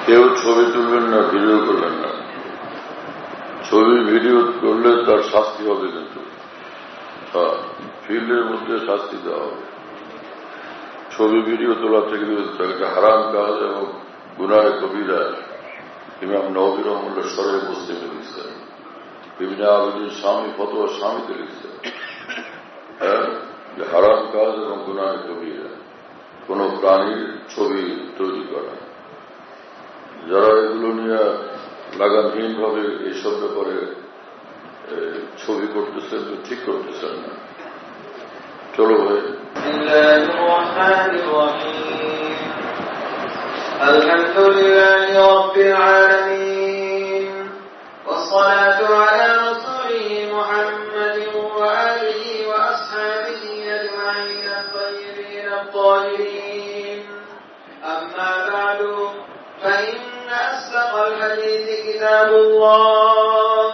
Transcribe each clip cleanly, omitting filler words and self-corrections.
কেউ ছবি তুলবেন না, ভিডিও করবেন না। ছবি ভিডিও করলে তার শাস্তি হবে, কিন্তু ফিল্ডের মধ্যে শাস্তি দেওয়া হবে। ছবি ভিডিও তোলা থেকে এটা হারাম কাজ এবং গুনাহে কবিরা। ইমাম নবী রহমাতুল্লাহ শরহে মুসলিমে লিখছেন, ইবনে আবিদিন স্বামী ফতোয়া স্বামীতে লিখছেন যে হারাম কাজ এবং গুনাহে কবিরা কোন প্রাণীর ছবি তৈরি করা। যারা এগুলো নিয়ে লাগামহীন ভাবে এইসব ব্যাপারে ছবি করতেছেন, ঠিক করতেছেন না। চলো ভাই। আলহামদুলিল্লাহি রাব্বিল আলামিন والصلاة على رسوله محمد وآله وأصحابه أجمعين الطيبين الطاهرين. أما بعد فإن أصدق الحديث كتاب الله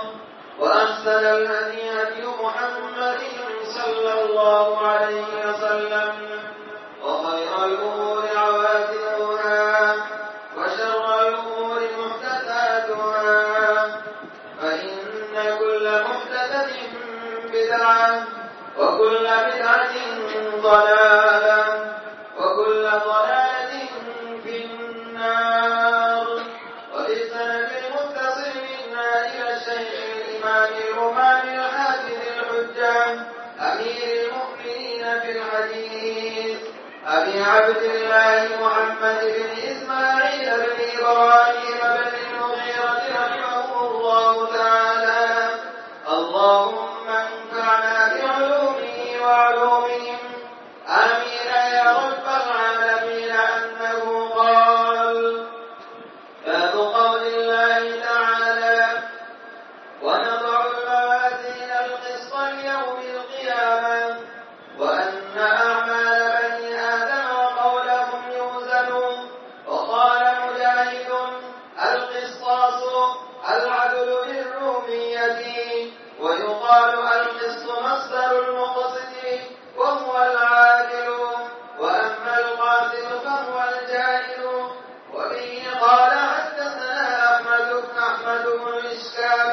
وأحسن الهدي هدي محمد صلى الله عليه وسلم وخير الأمور عواتقها وشر الأمور محدثاتها فإن كل محدثة بدعة وكل بدعة ضلالة وكل ضلالة في النار. وبالسند المتصل منا إلى الشيخ الإمام الإمام الحافظ الحجة أمير المؤمنين في الحديث أبي عبد الله محمد بن إسماعيل بن إبراهيم بن المغيرة رحمه الله تعالى. اللهم انفعنا بعلومه وعلومهم آمين يا رب العالمين. أنه قال: باب قول الله تعالى: ونضع الموازين القسط ليوم القيامة وأن أعمال بني آدم وقولهم يوزن. وقال مجاهد: القسطاس العدل للرومية. ويقال القسط مصدر المقسط وهو العادل، وأما القاسط فهو الجاهل. وبه قال حدثنا أحمد بن إشكاب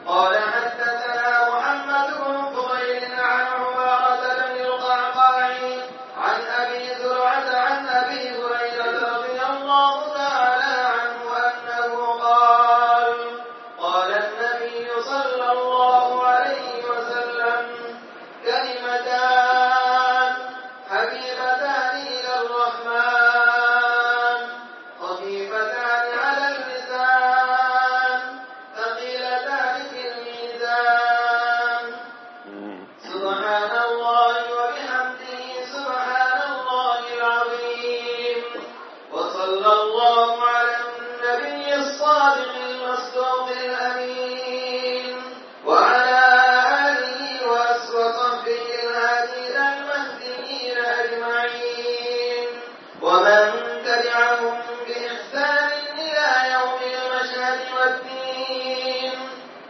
قال حدثنا محمد بن فضيل عن عمارة بن القعقاع عن أبي زرعة عن أبي هريرة رضي الله تعالى عنه أنه قال: قال النبي صلى الله عليه وسلم: كلمتان حبيبتان إلى الرحمن خفيفتان على اللسان ثقيلتان في الميزان سبحان الله وبحمده سبحان الله العظيم. وصلى الله على النبي الصادق المصدوق الأمين وعلى آله وصحبه الهادين المهديين أجمعين ومن تبعهم بإحسان إلى يوم المشهد والدين.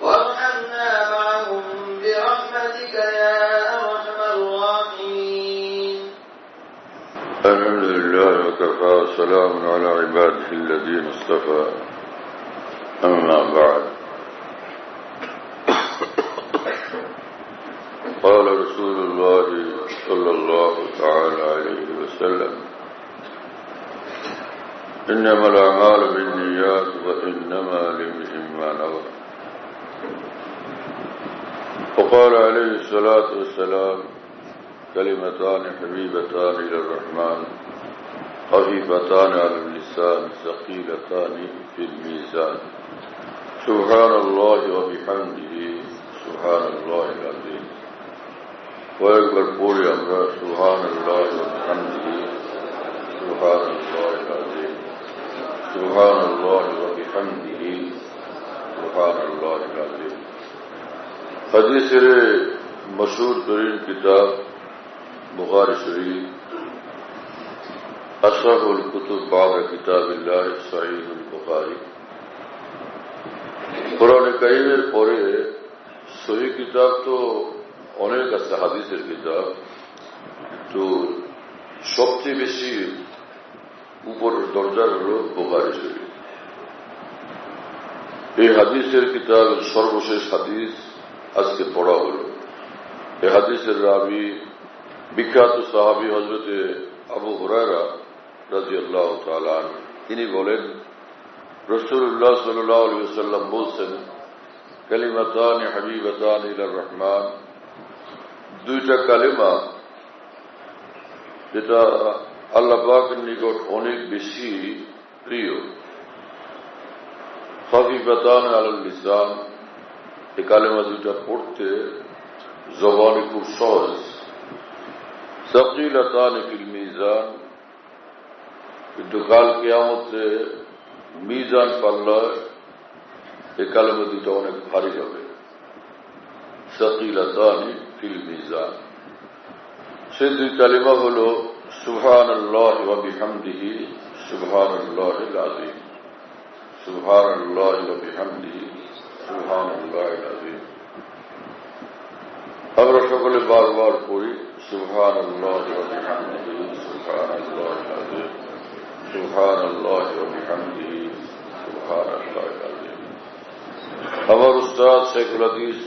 وارحمنا معهم برحمتك يا أرحم الراحمين. الحمد لله وكفى، سلام على عباده الذين اصطفى. أما بعد، قال رسول الله صلى الله تعالى عليه وسلم: إنما الأعمال بالنيات وإنما لامرئ ما نوى. وقال عليه الصلاة والسلام: كلمتان حبيبتان إلى الرحمن خفيفتان على اللسان ثقيلتان في الميزان سبحان الله وبحمده سبحان الله العظيم. কয়েকবার পড়ি আমরা সুবহানাল্লাহি ওয়া বিহামদিহি সুবহানাল্লাহিল আযীম সুবহানাল্লাহি ওয়া বিহামদিহি সুবহানাল্লাহিল আযীম। হাদিসের মশহুর তরিন কিতাব বুখারী শরীফ, আশরাফুল কুতুব বা'দা কিতাবিল্লাহ সহিহুল বুখারী। কোরআনে কারীমের পরে সহিহ কিতাব তো অনেক আছে, হাদিসের কিতাব, তো সবচেয়ে বেশি উপরের দরজার হল বুখারী শরীফ। এই হাদিসের কিতাবের সর্বশেষ হাদিস আজকে পড়া হল। এই হাদিসের রাবি বিখ্যাত সাহাবী হযরতে আবু হুরায়রা রাদিয়াল্লাহু তাআলা আনহু। তিনি বলেন, রাসূলুল্লাহ সাল্লাল্লাহু আলাইহি ওয়াসাল্লাম বলেছেন, কালিমাতান হাবিবাতান ইলার রহমান, দুইটা কালেমা যেটা আল্লাহ পাকের নিকট অনেক বেশি প্রিয়। খাফিফাতান আলাল লিসান, এই কালেমা দুইটা পড়তে জবানে খুব সহজ। সাকিলাতান ফিল মিজান, কিন্তু কাল কিয়ামতে মিজান পাল্লায় এই কালেমা দুইটা অনেক ভারী হবে। সাকিলাতান ফিল মিজান, সে দুই কালেমা হল সুবহানাল্লাহি ওয়া বিহামদিহি সুবহানাল্লাহিল আযীম, সুবহানাল্লাহি ওয়া বিহামদিহি সুবহানাল্লাহিল আযীম। আমরা সকলে বারবার পড়ি সুবহানাল্লাহি ওয়া বিহামদিহি সুবহানাল্লাহিল আযীম, সুবহানাল্লাহি ওয়া বিহামদিহি সুবহানাল্লাহিল আযীম। আমার উস্তাদ শেখুল হাদিস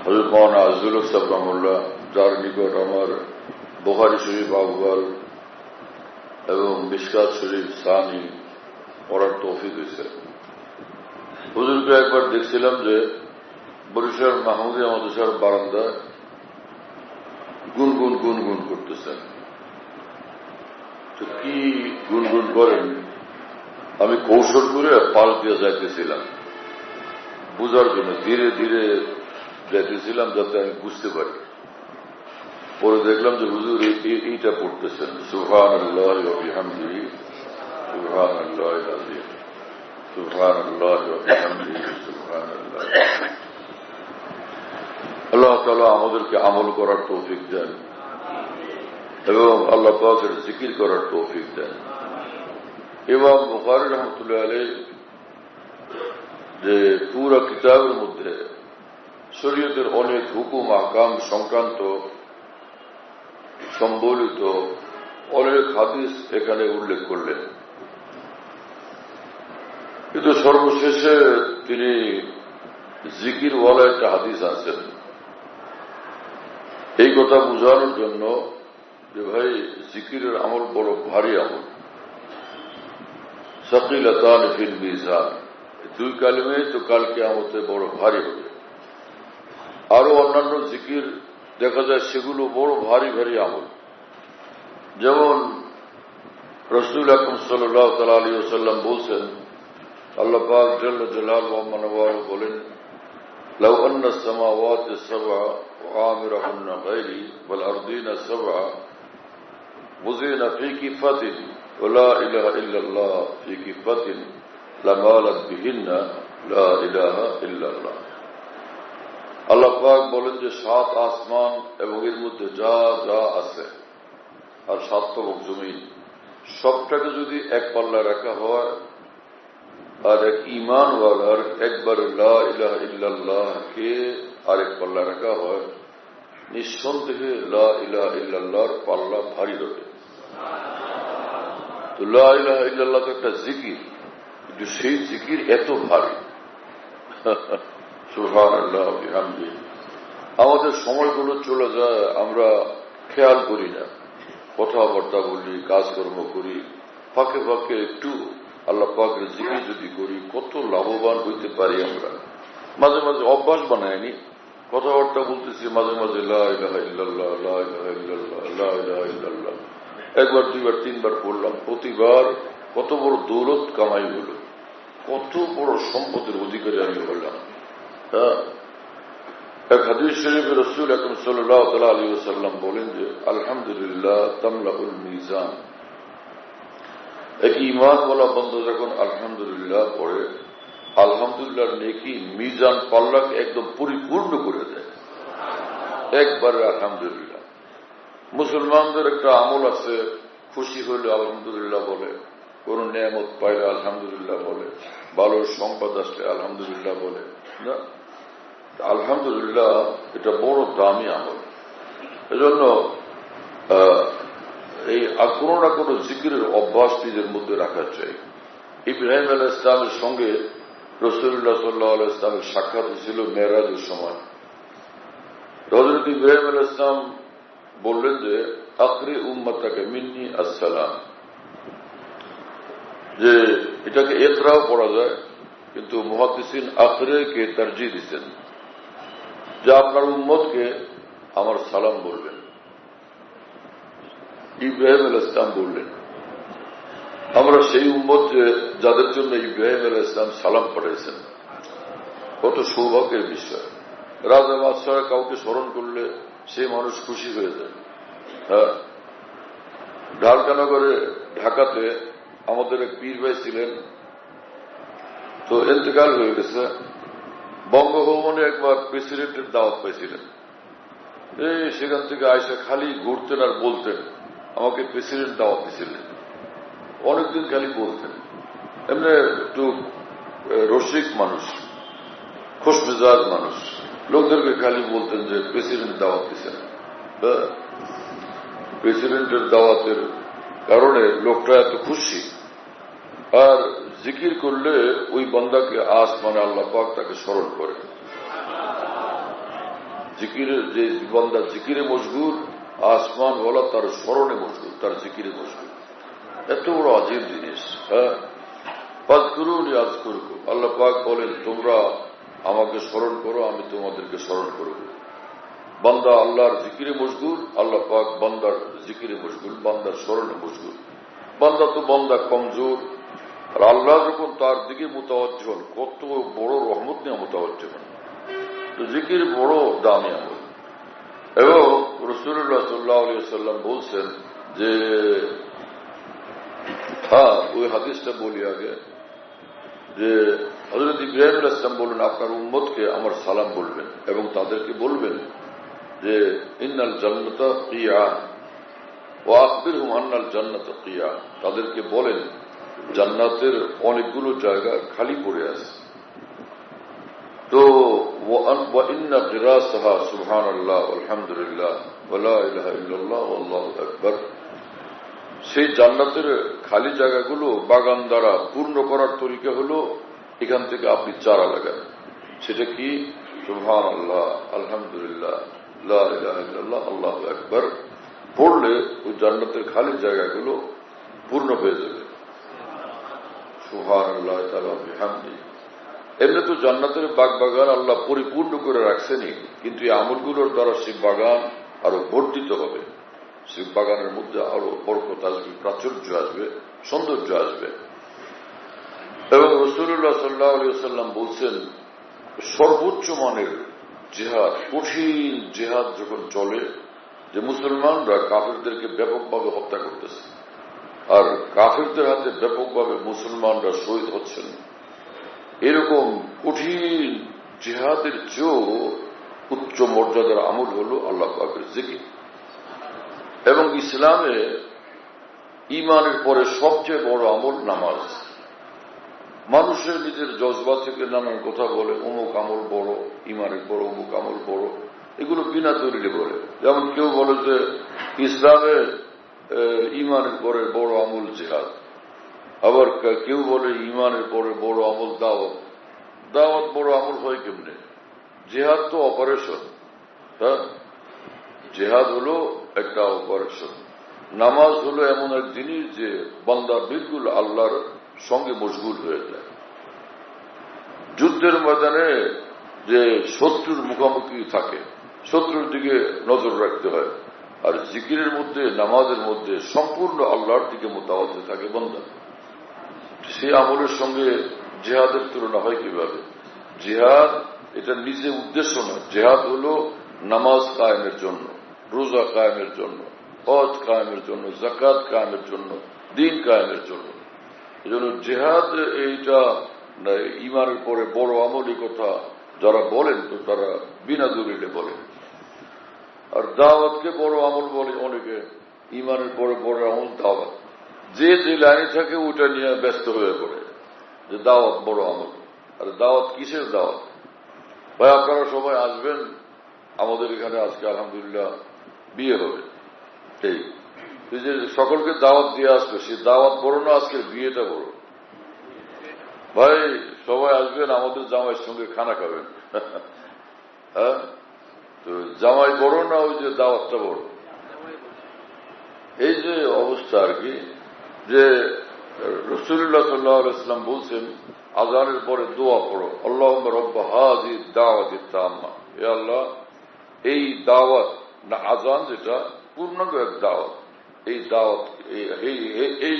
হযরত মাওলানা আজদুল হক সাহেব রাহমাহুল্লাহ, যার নিকট আমার বুখারী শরীফ আউয়াল এবং মিশকাত শরীফ সানি পড়ার তৌফিক হয়েছে। হুজুরকে একবার দেখছিলাম যে বরিশাল মাহমুদিয়া মাদ্রাসার বারান্দায় গুনগুন গুনগুন করতেছেন। তো কি গুনগুন করেন আমি কৌশল করে পাল দিয়ে যাইতেছিলাম বুঝার জন্য, ধীরে ধীরে যাইতেছিলাম যাতে আমি বুঝতে পারি। পরে দেখলাম যে হুজুর এইটা পড়তেছেন, সুবহানাল্লাহি ওয়া বিহামদিহি সুবহানাল্লাহিল আযীম, সুবহানাল্লাহি ওয়া বিহামদিহি সুবহানাল্লাহ। আল্লাহ তাআলা আমাদেরকে আমল করার তৌফিক দেন এবং আল্লাহ পাকের জিকির করার তৌফিক দেন। ইমাম বুখারী রাহমাতুল্লাহ আলাইহি যে পুরো কিতাবের মধ্যে শরীয়তের অনেক হুকুম আহকাম সংক্রান্ত সম্বলিত অনেক হাদিস এখানে উল্লেখ করলেন, কিন্তু সর্বশেষে তিনি জিকিরওয়ালা একটা হাদিস আছেন। এই কথা বোঝানোর জন্য যে ভাই জিকিরের আমল বড় ভারী আমল। সাকিলাতান ফিল মিজান, দুই কালেমে তো কাল কিয়ামতে বড় ভারী হবে। আরো অন্যান্য জিকির দেখা যায় সেগুলো বড় ভারী ভারী আমল। যেমন রাসূল আকরাম সাল্লাল্লাহু তাআলা আলাইহি ওয়াসাল্লাম বলছেন, আল্লাহ পাক জাল্লা জালালুহু ওয়া মানওয়াহু বলেন, লাউ আন্না সামাওয়াতি সাবআ ওয়া আমিরুহুন্না গায়রি ওয়াল আরদিনা সাবআ মুযিনা ফি কিফাতিন ওয়া লা ইলাহা ইল্লাল্লাহ ফি কিফাতিন লামালাত বিহিন্না লা ইলাহা ইল্লাল্লাহ। আল্লাহ পাক বলেন যে সাত আসমান এবং এর মধ্যে যা যা আছে আর সাত তবক জমিন সবটাকে যদি এক পাল্লা রাখা হয় আর এক ঈমানওয়ালার একবার লা ইলাহা ইল্লাল্লাহকে আরেক পাল্লা রাখা হয়, নিঃসন্দেহে লা ইলাহা ইল্লাল্লাহর পাল্লা ভারী হবে। তো লা ইলাহা ইল্লাল্লাহ তো একটা জিকির, কিন্তু সেই জিকির এত ভারী। সুবহানাল্লাহ ওয়া বিহামদিহি। আমাদের সময়গুলো চলে যায়, আমরা খেয়াল করি না, কথাবার্তা বলি, কাজকর্ম করি, ফাঁকে ফাঁকে একটু আল্লাহ পাকের জিকির যদি করি কত লাভবান হইতে পারি আমরা। মাঝে মাঝে অভ্যাস বানায়নি, কথাবার্তা বলতেছি, মাঝে মাঝে লা ইলাহা ইল্লাল্লাহ লা ইলাহা ইল্লাল্লাহ লা ইলাহা ইল্লাল্লাহ একবার দুইবার তিনবার পড়লাম, প্রতিবার কত বড় দৌলত কামাই হলো, কত বড় সম্পদের অধিকারী আমি হলাম। এক হাদিস শরীফে রাসূল আকরাম সাল্লাল্লাহু তাআলা আলাইহি ওয়াসাল্লাম বলেন যে আলহামদুলিল্লাহ তামলাউল মিজান। এক ঈমানওয়ালা বান্দা যখন আলহামদুলিল্লাহ পড়ে, আলহামদুলিল্লাহর নেকি মিজান পাল্লাকে একদম পরিপূর্ণ করে দেয় একবারে আলহামদুলিল্লাহ। মুসলমানদের একটা আমল আছে, খুশি হইলে আলহামদুলিল্লাহ বলে, কোন নেয়ামত পাইলে আলহামদুলিল্লাহ বলে, ভালো সংবাদ আসলে আলহামদুলিল্লাহ বলে না। আলহামদুলিল্লাহ এটা বড় দামি আমল। এজন্য এই কোনো না কোনো জিকিরের অভ্যাস নিজের মধ্যে রাখা চাই। ইব্রাহিম আলাইহিস সালামের সঙ্গে রাসূলুল্লাহ সাল্লাল্লাহু আলাইহি ওয়াসাল্লামের সাক্ষাৎ ছিল মেরাজের সময়। হযরত ইব্রাহিম আলাইহিস সালাম বললেন যে আকরি উম্মতাকে মিন্নি আসসালাম, যে এটাকে ইকরাও পড়া যায়, কিন্তু মুহাদ্দিসিন আকরিকে তারজিহ দিতেন যে আপনার উম্মতকে আমার সালাম বলবেন। ইব্রাহিম আলাইহিস সালাম বললেন, আমরা সেই উম্মত যে যাদের জন্য ইব্রাহিম আলাইহিস সালাম সালাম পাঠিয়েছেন। কত সৌভাগ্যের বিষয়। রাজা বাদশাহ কাউকে স্মরণ করলে সেই মানুষ খুশি হয়ে যায়। হ্যাঁ, ঢালকানগরে ঢাকাতে আমাদের এক পীর ভাই ছিলেন, তো ইন্তেকাল হয়ে গেছে। বঙ্গভবনে একবার প্রেসিডেন্টের দাওয়াত পাইছিলেন। সেখান থেকে আয়সা খালি ঘুরতেন আর বলতেন আমাকে প্রেসিডেন্ট দাওয়াত দিছিলেন। অনেকদিন খালি বলতেন। এমনি একটু রসিক মানুষ, খুশমেজাজ মানুষ, লোকদেরকে খালি বলতেন যে প্রেসিডেন্ট দাওয়াত দিচ্ছেন। প্রেসিডেন্টের দাওয়াতের কারণে লোকটা এত খুশি। আর জিকির করলে ওই বান্দাকে আসমানে আল্লাহ পাক তাকে স্মরণ করে। জিকিরের যে বান্দা জিকিরে মশগুল, আসমান বলা তার স্মরণে মশগুল, তার জিকিরে মশগুল। এত বড় আজীব জিনিস। হ্যাঁ, ফাযকুরুনি আযকুরকুম, আল্লাহ পাক বলেন তোমরা আমাকে স্মরণ করো, আমি তোমাদেরকে স্মরণ করব। বান্দা আল্লাহর জিকিরে মশগুল, আল্লাহ পাক বান্দার জিকিরে মশগুল, বান্দার স্মরণে মশগুল। বান্দা তো বান্দা কমজোর, আর আল্লাহ যখন তার দিকে মুতাওয়াজ্জিহ হন, কত বড় রহমত নিয়ে মুতাওয়াজ্জিহ হন। তো জিকির বড় দামি আমল। এবং রাসূলুল্লাহ সাল্লাল্লাহু আলাইহি ওয়াসাল্লাম বলছেন যে, হ্যাঁ ওই হাদিসটা বলি আগে, যে হযরত ইব্রাহিম আলাইহিস সালাম বললেন আপনার উম্মতকে আমার সালাম বলবেন এবং তাদেরকে বলবেন যে ইন্নাল জান্নাতা কিয়ান ওয়া আখবিরহুম আন্নাল জান্নাতা কিয়ান, তাদেরকে বলেন জান্নাতের অনেকগুলো জায়গা খালি পড়ে আছে। তো ওয়া ইন্না গিরাসাহা সুবহানাল্লাহ আলহামদুলিল্লাহ ওয়া লা ইলাহা ইল্লাল্লাহ ওয়াল্লাহু আকবার, সেই জান্নাতের খালি জায়গাগুলো বাগান দ্বারা পূর্ণ করার তরিকা হলো এখান থেকে আপনি চারা লাগান। সেটা কি? সুবহানাল্লাহ আলহামদুলিল্লাহ লা ইলাহা ইল্লাল্লাহ আল্লাহু আকবার পড়লে ওই জান্নাতের খালি জায়গাগুলো পূর্ণ হয়ে যাবে। সুবহানাল্লাহ তাআলা বিহামদি। এমনি তো জান্নাতের বাগ বাগান আল্লাহ পরিপূর্ণ করে রাখছেনই, কিন্তু এই আমলগুলোর দ্বারা সেই বাগান আরো বর্ধিত হবে, সেই বাগানের মধ্যে আরো বরকত আসবে, প্রাচুর্য আসবে, সৌন্দর্য আসবে। এবং রাসূলুল্লাহ সাল্লাল্লাহু আলাইহি ওয়াসাল্লাম বলছেন সর্বোচ্চ মানের জিহাদ, কঠিন জিহাদ যখন চলে, যে মুসলমানরা কাফেরদেরকে ব্যাপকভাবে হত্যা করতেছে আর কাফেরদের হাতে ব্যাপকভাবে মুসলমানরা শহীদ হচ্ছেন, এরকম কঠিন জিহাদের চেয়েও উচ্চ মর্যাদার আমল হল আল্লাহ পাকের জিকির। এবং ইসলামে ঈমানের পরে সবচেয়ে বড় আমল নামাজ। মানুষের নিজের জজবা থেকে নানান কথা বলে, অমুক আমল বড়, ঈমানের পর অমুক আমল বড়, এগুলো বিনা দলিলে বলে। যেমন কেউ বলে যে ইসলামে ঈমানের পরে বড় আমল জিহাদ, আবার কেউ বলে ঈমানের পরে বড় আমল দাওয়াত। দাওয়াত বড় আমল হয় কেমনে? জিহাদ তো অপারেশন। হ্যাঁ, জিহাদ হলো একটা অপারেশন। নামাজ হলো এমন এক জিনিস যে বান্দা বিলকুল আল্লাহর সঙ্গে মশগুল হয়ে যায়। যুদ্ধের ময়দানে যে শত্রুর মুখোমুখি থাকে, শত্রুর দিকে নজর রাখতে হয়, আর জিকিরের মধ্যে নামাজের মধ্যে সম্পূর্ণ আল্লাহর দিকে মোতাওয়াজ্জিহ থাকে বান্দা। সেই আমলের সঙ্গে জিহাদের তুলনা হয় কিভাবে? জিহাদ এটা নিজে উদ্দেশ্য নয়। জিহাদ হলো নামাজ কায়েমের জন্য, রোজা কায়েমের জন্য, হজ কায়েমের জন্য, যাকাত কায়েমের জন্য, দিন কায়েমের জন্য। এই জন্য জিহাদ এইটা ঈমানের পরে বড় আমলই কথা যারা বলেন তো তারা বিনা দলিলে বলেন। আর দাওয়াতকে বড় আমল বলে অনেকে, ঈমানের পরে বড় আমল দাওয়াত। যে যে লাইনে থাকে ওটা নিয়ে ব্যস্ত হয়ে পড়ে যে দাওয়াত বড় আমল। আর দাওয়াত কিসের দাওয়াত? ভাই আপনারা সবাই আসবেন, আমাদের এখানে আজকে আলহামদুলিল্লাহ বিয়ে হবে, এই যে সকলকে দাওয়াত দিয়ে আসবে, সে দাওয়াত বড় না আজকের বিয়েটা বড়? ভাই সবাই আসবেন, আমাদের জামাইয়ের সঙ্গে খানা খাবেন। হ্যাঁ, তো জামাই বড় না ওই যে দাওয়াতটা বড়? এই যে অবস্থা আর কি, যে রাসূলুল্লাহ সাল্লাল্লাহু আলাইহি ওয়াসাল্লাম বলছেন আযানের পরে দোয়া পড়ো, আল্লাহুম্মা রাব্ব হাযিহি দাওয়াতি তাম্মা, হে আল্লাহ এই দাওয়াত না আযান যেটা পূর্ণাঙ্গ এক দাওয়াত, এই দাওয়াত এই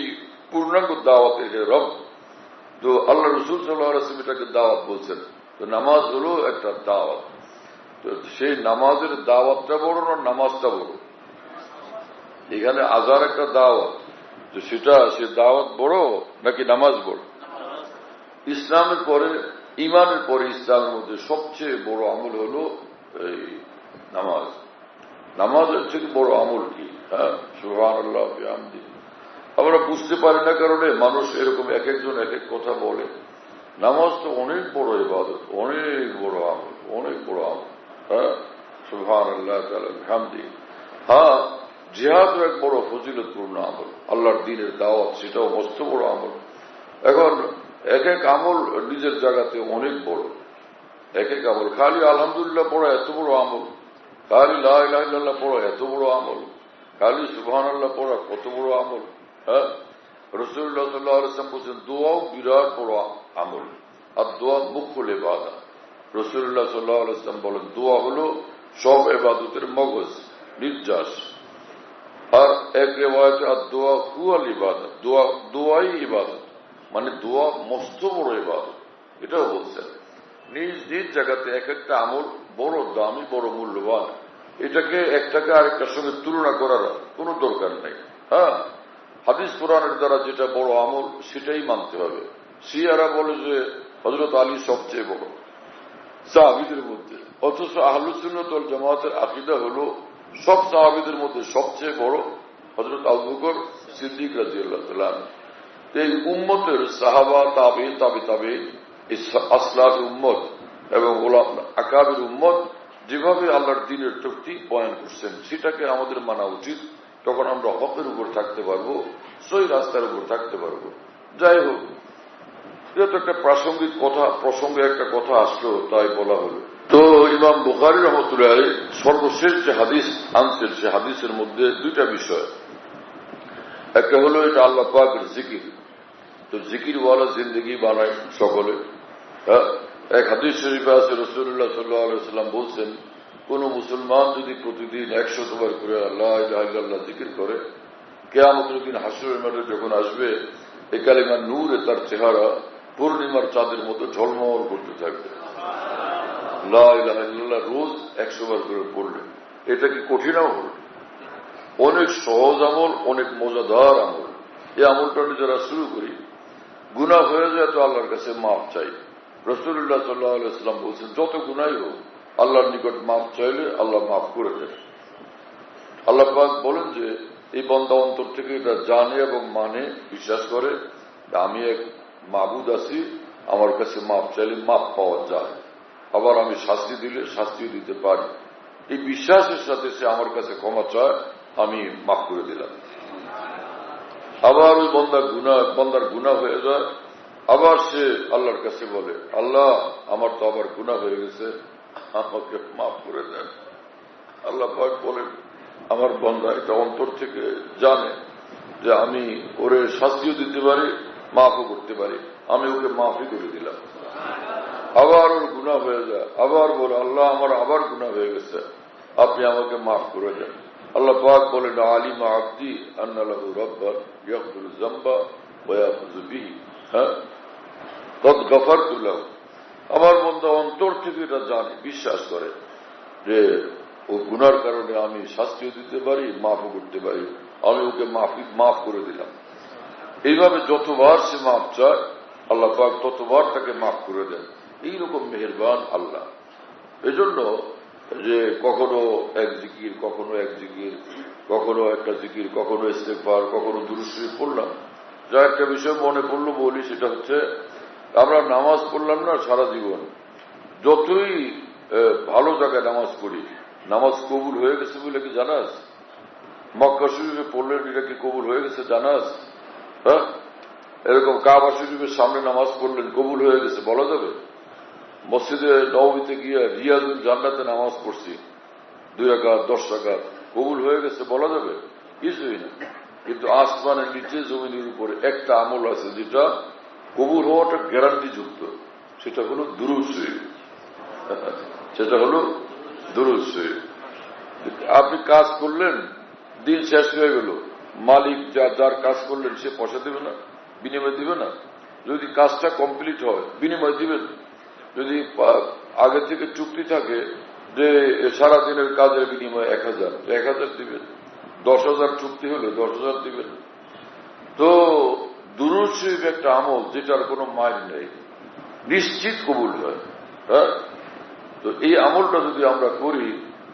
পূর্ণাঙ্গ দাওয়াতের হে রব। তো আল্লাহ রাসূল সাল্লাল্লাহু আলাইহি ওয়াসাল্লাম এটাকে দাওয়াত বলছেন। তো নামাজ হলো একটা দাওয়াত। তো সেই নামাজের দাওয়াতটা বড় না নামাজটা বড়? এখানে আযান একটা দাওয়াত, তো সেটা সে দাওয়াত বড় নাকি নামাজ বড়? ইসলামের পরে, ইমানের পরে ইসলামের মধ্যে সবচেয়ে বড় আমল হলো এই নামাজ। নামাজের থেকে বড় আমল কি? হ্যাঁ, সুবহানাল্লাহ বিহামদিহি। আমরা বুঝতে পারি না কারণে মানুষ এরকম এক একজন এক এক কথা বলে। নামাজ তো অনেক বড় ইবাদত, অনেক বড় আমল, অনেক বড় আমল। হ্যাঁ, সুবহানাল্লাহ তাআলা বিহামদিহি। হ্যাঁ, জিহাদ এক বড় ফজিলতপূর্ণ আমল, আল্লাহর দ্বীনের দাওয়াত, সেটাও মস্ত বড় আমল। এখন এক এক আমল নিজের জায়গাতে অনেক বড়। এক এক আমল, খালি আলহামদুলিল্লাহ পড়া এত বড় আমল, খালি লা ইলাহা ইল্লাল্লাহ পড়া এত বড় আমল, খালি সুবহানাল্লাহ পড়া কত বড় আমল। হ্যাঁ, রাসূলুল্লাহ সাল্লাল্লাহু আলাইহি ওয়াসাল্লাম বলেছেন দোয়াও বিরাট বড় আমল, আর দোয়া মুখ্যুল ইবাদত। রাসূলুল্লাহ সাল্লাল্লাহু আলাইহি ওয়াসাল্লাম বলেন দোয়া হলো সব ইবাদতের মগজ, নির্যাস। আর এক রিওয়ায়াতে আর দোয়া হুয়াল ইবাদত, দোয়াই ইবাদত, মানে দোয়া মস্ত বড় ইবাদত, এটাও বলছেন। নিজ নিজ জায়গাতে এক একটা আমল বড় দামি, বড় মূল্যবান। এটাকে একটাকে আরেকটার সঙ্গে তুলনা করার কোনো দরকার নেই। হ্যাঁ, হাদিস কোরআনের দ্বারা যেটা বড় আমল সেটাই মানতে হবে। শিয়ারা বলে যে হযরত আলী সবচেয়ে বড় সাহাবীদের মধ্যে, অথচ আহলুস সুন্নাত ওয়াল জামাতের আকীদা হলো সব সাহাবীদের মধ্যে সবচেয়ে বড় হযরত আবু বকর সিদ্দিক রাদিয়াল্লাহু তাআলা। এই উম্মতের সাহাবা, তাবেঈন, তাবেঈন, আসলাফ উম্মত এবং উলামা আকাবির উম্মত যেভাবে আল্লাহর দ্বীনের তৌফিক বয়ান করছেন সেটাকে আমাদের মানা উচিত। তখন আমরা হকের উপর থাকতে পারবো, সহি রাস্তার উপর থাকতে পারবো। যাই হোক, এটা তো একটা প্রাসঙ্গিক কথা, প্রসঙ্গে একটা কথা আসলো তাই বলা হলো। তো ইমাম বুখারী রাহমাতুল্লাহ আলাইহি সর্বশেষ যে হাদিস আনছেন সে হাদিসের মধ্যে দুইটা বিষয়। একটা হলো এটা আল্লাহ পাকের জিকির, তো জিকিরওয়ালা জিন্দগি বানায় সকলে। এক হাদিস শরীফে আছে রাসূলুল্লাহ সাল্লাল্লাহু আলাইহি ওয়াসাল্লাম বলছেন কোন মুসলমান যদি প্রতিদিন 100 বার করে লা ইলাহা ইল্লাল্লাহ জিকির করে, কিয়ামতের দিন হাসরের মাঠে যখন আসবে এই কালিমার নূরে তার চেহারা পূর্ণিমার চাঁদের মতো ঝলমল করতে থাকবে। লা ইলাহা ইল্লাল্লাহ রোজ 100 বার করে পড়লে এটা কি কঠিন আমল? অনেক সহজ আমল, অনেক মজাদার আমল। এই আমলটা যারা শুরু করি গুনাহ হয়ে যায় তো আল্লাহর কাছে মাফ চাই। রাসূলুল্লাহ সাল্লাল্লাহু আলাইহি ওয়াসাল্লাম বলছেন যত গুনাহই হোক আল্লাহর নিকট মাফ চাইলে আল্লাহ মাফ করে দেন। আল্লাহ পাক বলেন যে এই বান্দা অন্তর থেকে এটা জানে এবং মানে, বিশ্বাস করে আমি এক মাবুদ আছি, আমার কাছে মাফ চাইলে মাফ পাওয়া যায়, আবার আমি শাস্তি দিলে শাস্তিও দিতে পারি। এই বিশ্বাসের সাথে সে আমার কাছে ক্ষমা চায়, আমি মাফ করে দিলাম। আবার ওই বন্দার গুনাহ হয়ে যায়, আবার সে আল্লাহর কাছে বলে আল্লাহ আমার তো আবার গুনাহ হয়ে গেছে, আমাকে মাফ করে দেন। আল্লাহ পাক বলেন আমার বান্দা এটা অন্তর থেকে জানে যে আমি ওরে শাস্তিও দিতে পারি, মাফও করতে পারি, আমি ওকে মাফই করে দিলাম। আবার ওর গুনাহ হয়ে যায়, আবার বলে আল্লাহ আমার আবার গুনাহ হয়ে গেছে, আপনি আমাকে মাফ করে দেন। আল্লাহ পাক বলেন আলিমা আবদি আন্না লাহু রাব্বান ইয়াগফিরুয যামবা ওয়া ইয়াখুযু বিহি, হ্যাঁ কদ গফারতু লাহু। আমার বান্দা অন্তর থেকে এটা জানে, বিশ্বাস করে যে ও গুনার কারণে আমি শাস্তিও দিতে পারি, মাফও করতে পারি, আমি ওকে মাফ করে দিলাম। এইভাবে যতবার সে মাফ চায় আল্লাহ পাক ততবার তাকে মাফ করে দেন। এইরকম মেহেরবান আল্লাহ। এজন্য যে কখনো এক জিকির, কখনো এক জিকির, কখনো একটা জিকির, কখনো ইস্তেগফার, কখনো দুরূদ শরীফ পড়লাম। যা একটা বিষয় মনে পড়লো বলি, সেটা হচ্ছে আমরা নামাজ পড়লাম না সারা জীবন, যতই ভালো জায়গায় নামাজ পড়ি, নামাজ কবুল হয়ে গেছে বলে কি জানাস? মক্কা শরীফে পড়লেন এটা কি কবুল হয়ে গেছে জানাস? হ্যাঁ, এরকম কাবা শরীফের সামনে নামাজ পড়লেন, কবুল হয়ে গেছে বলা যাবে? মসজিদে নববীতে গিয়ে রিয়াজুল জান্নাতে নামাজ পড়ছি 2 রাকাত 10 রাকাত, কবুল হয়ে গেছে বলা যাবে? কিছুই না। কিন্তু আসমানের নিচে জমিনের উপরে একটা আমল আছে যেটা কবুল হওয়াটা গ্যারান্টি যুক্ত, সেটা হলো দুরূদ শরীফ। সেটা হলো দুরূদ শরীফ। আপনি কাজ করলেন, দিন শেষ হয়ে গেল, মালিক যার কাজ করলেন সে পয়সা দেবে না? বিনিময় দিবে না? যদি কাজটা কমপ্লিট হয় বিনিময় দিবেন। যদি আগে থেকে চুক্তি থাকে যে সারাদিনের কাজের বিনিময় 1000, 1000 দিবেন। 10,000 চুক্তি হলে 10,000 দিবেন। তো দুরূদ শরীফ একটা আমল যেটার কোনো মাইল নেই, নিশ্চিত কবুল হয়। হ্যাঁ, তো এই আমলটা যদি আমরা করি,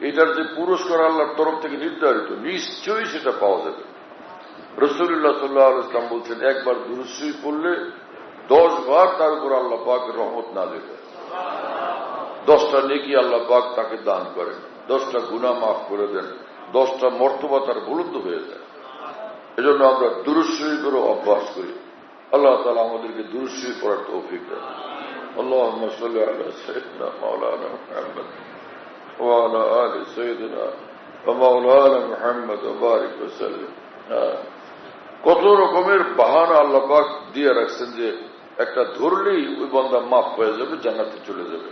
এটার যে পুরস্কার আল্লাহর তরফ থেকে নির্ধারিত, নিশ্চয়ই সেটা পাওয়া যাবে। রাসূলুল্লাহ সাল্লাল্লাহু আলাইহি ওয়াসাল্লাম বলছেন, একবার দুরূদ শরীফ পড়লে 10 বার তার উপর আল্লাহ পাক রহমত নাযিল করেন। 10টা নেকি আল্লাহ পাক তাকে দান করেন, 10টা গুনাহ মাফ করে দেন, 10টা মর্তবা তার বুলন্দ হয়ে যায়। এজন্য আমরা দুরূদ শরীফেরও অভ্যাস করি। আল্লাহ তাআলা আমাদেরকে দুরূদ শরীফ পড়ার তৌফিক দেন। আল্লাহুম্মা সাল্লি আলা সাইয়্যিদিনা মাওলানা মুহাম্মদ ওয়া আলা আলি সাইয়্যিদিনা ওয়া মাওলানা মুহাম্মদ ওয়া বারিক ওয়া সাল্লিম। কত রকমের বাহানা আল্লাহ পাক দিয়ে রাখছেন যে একটা ধরলেই ওই বান্দা মাফ হয়ে যাবে, জান্নাতে চলে যাবে।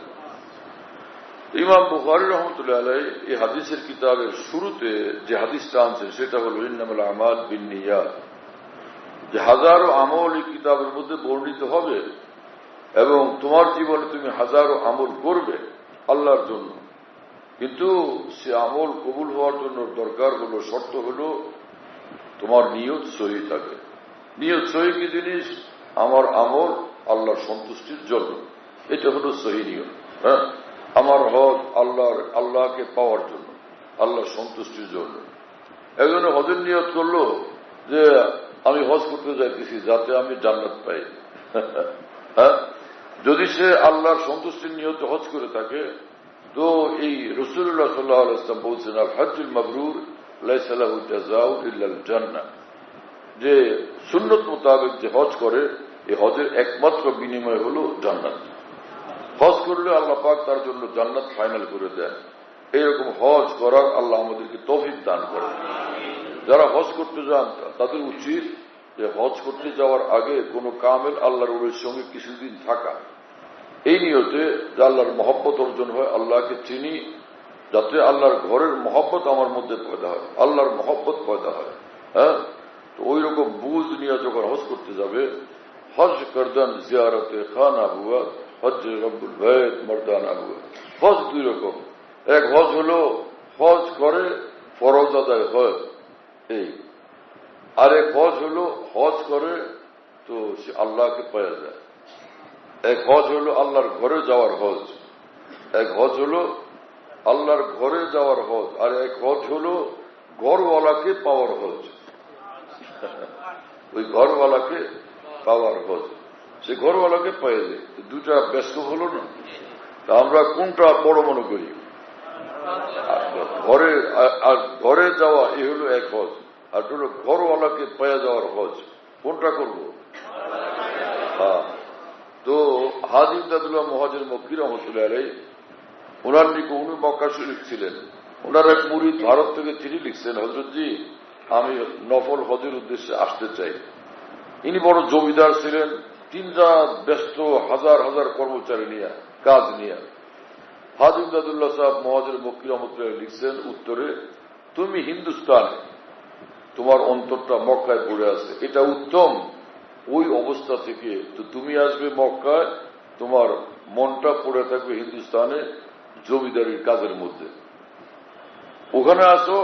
ইমাম বুখারী রাহমাতুল্লাহ আলাইহি এই হাদিসের কিতাবের শুরুতে যে হাদিসটা আনছেন সেটা হল ইন্নামাল আমাল বিন্নিয়াত, যে হাজারো আমল এই কিতাবের মধ্যে বর্ণিত হবে এবং তোমার জীবনে তুমি হাজারো আমল করবে আল্লাহর জন্য, কিন্তু সে আমল কবুল হওয়ার জন্য দরকার হলো, শর্ত হলো তোমার নিয়ত সহি থাকে। নিয়ত সহি কি জিনিস? আমার আমল আল্লাহর সন্তুষ্টির জন্য, এটা হলো সহি নিয়ত। হ্যাঁ, আমার হজ আল্লাহকে পাওয়ার জন্য, আল্লাহর সন্তুষ্টির জন্য। একজনে হজের নিয়ত করলো যে আমি হজ করতে যাইতেছি যাতে আমি জান্নাত পাই। হ্যাঁ, যদি সে আল্লাহর সন্তুষ্টির নিয়ত হজ করে থাকে, তো এই রাসূলুল্লাহ সাল্লাল্লাহু আলাইহি ওয়াসাল্লাম বলছেন, আল হজ্জুল মাবরুর লাইসা লাহু জাযাউন ইল্লাল জান্নাহ, যে সুন্নত মোতাবেক যে হজ করে এই হজের একমাত্র বিনিময় হলো জান্নাত। হজ করলে আল্লাহ পাক তার জন্য জান্নাত ফাইনাল করে দেন। এইরকম হজ করার আল্লাহ আমাদেরকে তৌফিক দান করেন। যারা হজ করতে যান তাদের উচিত যে হজ করতে যাওয়ার আগে কোনো কামেল আল্লাহর ওলির সঙ্গে কিছুদিন থাকা, এই নিয়তে যে আল্লাহর মহব্বত অর্জন হয়, আল্লাহকে চিনি, যাতে আল্লাহর ঘরের মহব্বত আমার মধ্যে পয়দা হয়, আল্লাহর মহব্বত পয়দা হয়। হ্যাঁ, তো ওই রকম বুঝ নিয়ে যখন হজ করতে যাবে, হজ করদান জিয়ারতে খানা হুয়া, হজ রব্বুল বাইত মর্দানা হুয়া। হজ দুই রকম, এক হজ হলো হজ করে ফরজ আদায় হয় এই, আর এক হজ হলো হজ করে তো সে আল্লাহকে পাওয়া যায়। এক হজ হলো আল্লাহর ঘরে যাওয়ার হজ, এক হজ হলো আল্লাহর ঘরে যাওয়ার হজ, আর এক হজ হলো ঘরওয়ালাকে পাওয়ার হজ। ওই ঘরওয়ালাকে পাওয়ার হজ, সে ঘরওয়ালাকে পেয়ে যায়। দুটা ব্যস্ত হলো না? তা আমরা কোনটা বড় মনে করি? ঘরে যাওয়া এ হলো এক হজ, আর হলো ঘরওয়ালাকে পেয়ে যাওয়ার হজ। কোনটা করব? হ্যাঁ, তো হাজী ইমদাদুল্লাহ মুহাজির মক্কি রহমতুল্লাহ আলাইহি, ওনার নিকট উনি মক্কা শরীফ ছিলেন। ওনার এক মুরিদ ভারত থেকে চিঠি লিখছেন, হযরতজি আমি নফল হজের উদ্দেশ্যে আসতে চাই। ইনি বড় জমিদার ছিলেন, 3 রাত ব্যস্ত, হাজার হাজার কর্মচারী নিয়ে, কাজ নিয়ে। হাজী ইমদাদুল্লাহ সাহেব মুহাজির মক্কি রহমতুল্লাহ লিখছেন উত্তরে, তুমি হিন্দুস্তানে, তোমার অন্তরটা মক্কায় পড়ে আছে, এটা উত্তম। ওই অবস্থা থেকে তো তুমি আসবে মক্কায়, তোমার মনটা পড়ে থাকবে হিন্দুস্তানে জমিদারির কাজের মধ্যে। ওখানে আসো,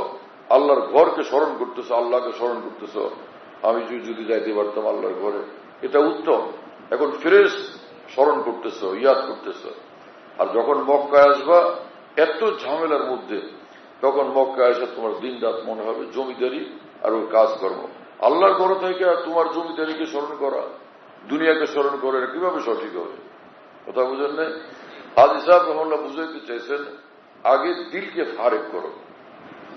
আল্লাহর ঘরকে স্মরণ করতেছ, আল্লাহকে স্মরণ করতেছ। আমি যদি যাইতে পারতাম আল্লাহর ঘরে, এটা উত্তম। এখন ফ্রেশ স্মরণ করতেছ, ইয়াদ করতেছ। আর যখন মক্কায় আসবা এত ঝামেলার মধ্যে, তখন মক্কায় এসে তোমার দিন রাত মনে হবে জমিদারি আর ওই কাজকর্ম। আল্লাহর ঘর থেকে আর তোমার জমিদারিকে স্মরণ করা, দুনিয়াকে স্মরণ করা, কিভাবে সঠিক হবে? কথা বুঝেন না? হাজী সাহেব রহমাল্লাহ বুঝাইতে চাইছেন, আগে দিলকে ফারেক করো,